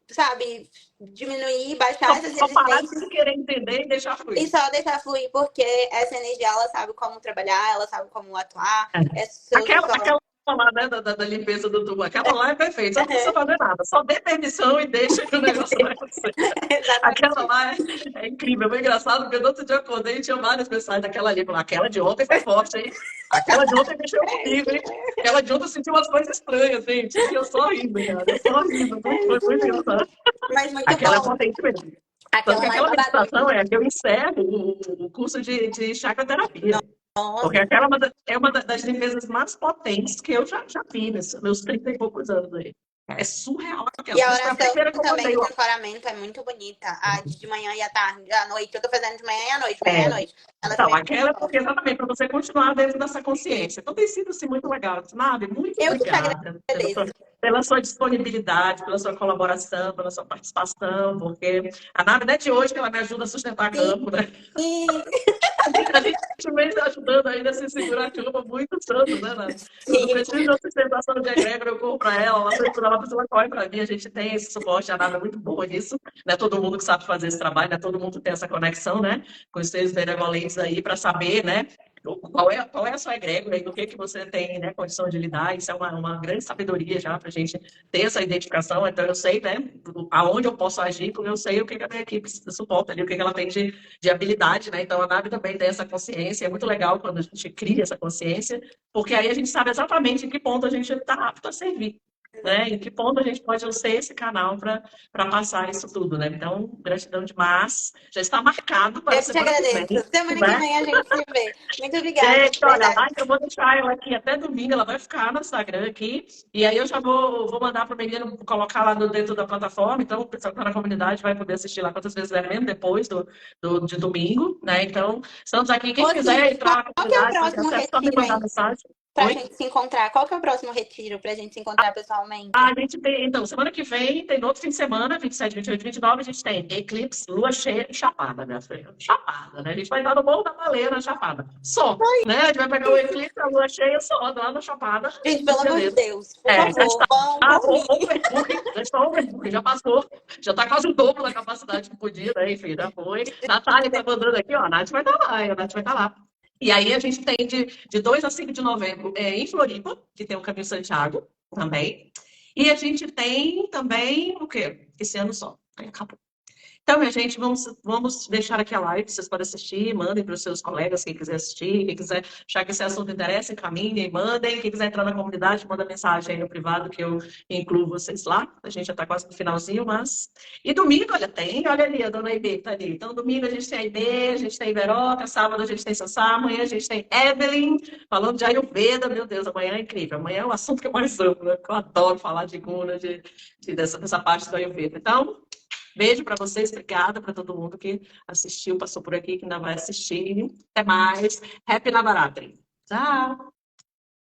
sabe, diminuir, baixar essas Só parar resistências de querer entender e deixar e fluir. só deixar fluir, porque essa energia, ela sabe como trabalhar, ela sabe como atuar. É Aquela lá, né, da limpeza do tubo, aquela lá é perfeita, você não precisa fazer nada, só dê permissão e deixa que o negócio vai acontecer. Exatamente Aquela isso. lá é incrível, é bem engraçado, porque no outro dia eu acordei e tinha várias mensagens daquela ali. Aquela de ontem foi forte, hein? Aquela de ontem mexeu comigo, hein? Aquela de ontem eu senti umas coisas estranhas, gente. E eu só rindo, cara. Eu só rindo. Foi muito engraçado. Mas muito Aquela é bom. potente mesmo. Tanto Aquela que lá é aquela babado. meditação é que eu encerro o curso de chakra terapia. Nossa. Porque aquela é uma das limpezas mais potentes que eu já vi nesses meus 30 e poucos anos aí. É surreal E aquela. a Por isso foi a oração primeira que eu também mandei de lá. ancoramento é muito bonita. A de manhã e à tarde, à noite. Eu tô fazendo de manhã e à noite, manhã e à É, noite. Ela então, também é aquela é muito porque boa. exatamente para você continuar dentro dessa consciência. Então tem sido assim, muito legal. Nabe, muito Eu que te obrigada agradeço. pela sua disponibilidade, pela sua colaboração, pela sua participação, porque a Nabe não é de hoje que ela me ajuda a sustentar campo, né? Sim, A gente vem ajudando ainda a se segurar a cama há muitos anos, né, Nabe? Quando sim. preciso de uma sustentação de egrégora, eu corro para ela, ela procura lá, ela corre para mim, a gente tem esse suporte, a Nabe é muito boa nisso, não é todo mundo que sabe fazer esse trabalho, não é todo mundo que tem essa conexão, né, com os seres benevolentes aí para saber, né, qual é a sua egrégora e do que você tem, né, condição de lidar. Isso é uma grande sabedoria já para a gente ter essa identificação. Então, eu sei, né, aonde eu posso agir, porque eu sei o que a minha equipe suporta ali, o que ela tem de habilidade, né? Então, a Nabi também tem essa consciência. É muito legal quando a gente cria essa consciência, porque aí a gente sabe exatamente em que ponto a gente está apto a servir. Né? Em que ponto a gente pode ser esse canal para passar isso tudo, né? Então, gratidão demais. Já está marcado para a Eu que te semana que agradeço. vem, Semana que né? vem a gente se vê. Muito obrigada, de Gente, olha, verdade. lá eu vou deixar ela aqui até domingo, ela vai ficar no Instagram aqui, e aí eu já vou mandar para o menino colocar lá dentro da plataforma, então o pessoal que está na comunidade vai poder assistir lá quantas vezes der mesmo, depois de domingo, né? Então, estamos aqui, quem Ô, quiser Cid, entrar na qual que é o comunidade, para ter próximo acesso, só me retiro, mandar hein? mensagem. Pra Oi? gente se encontrar. Qual que é o próximo retiro pra gente se encontrar pessoalmente? A gente tem, então, semana que vem, tem no outro fim de semana, 27, 28, 29, a gente tem eclipse, lua cheia e chapada, minha filha. Chapada, né? A gente vai estar no Morro da Baleia, na Chapada. Só, né? A gente vai pegar o eclipse, a lua cheia, só, lá na Chapada, Gente, Rio pelo de amor de Janeiro. Deus, por Já favor, está. vão por mim. Overbooking, já está overbooking, já passou, já está quase o dobro da capacidade que podia, né? Enfim, já foi. Natália está mandando aqui, ó, a Nath vai estar lá, a Nath vai estar lá. E aí a gente tem de 2 a 5 de novembro em Floripa, que tem o Caminho Santiago também. E a gente tem também o quê? Esse ano só. Aí acabou. Então, minha gente, vamos deixar aqui a live, vocês podem assistir, mandem para os seus colegas, quem quiser assistir, quem quiser achar que esse assunto interessa, encaminhem, mandem. Quem quiser entrar na comunidade, manda mensagem aí no privado que eu incluo vocês lá. A gente já está quase no finalzinho, mas... E domingo, olha ali, a dona Ibê está ali. Então, domingo a gente tem a Ibê, a gente tem Veroca, sábado a gente tem Sassá, amanhã a gente tem Evelyn, falando de Ayurveda, meu Deus, amanhã é incrível. Amanhã é o assunto que eu mais amo, né? Porque eu adoro falar de Guna, dessa parte do Ayurveda. Então... Beijo para vocês, obrigada para todo mundo que assistiu, passou por aqui, que ainda vai assistir. Até mais. Happy Navaratri. Tchau.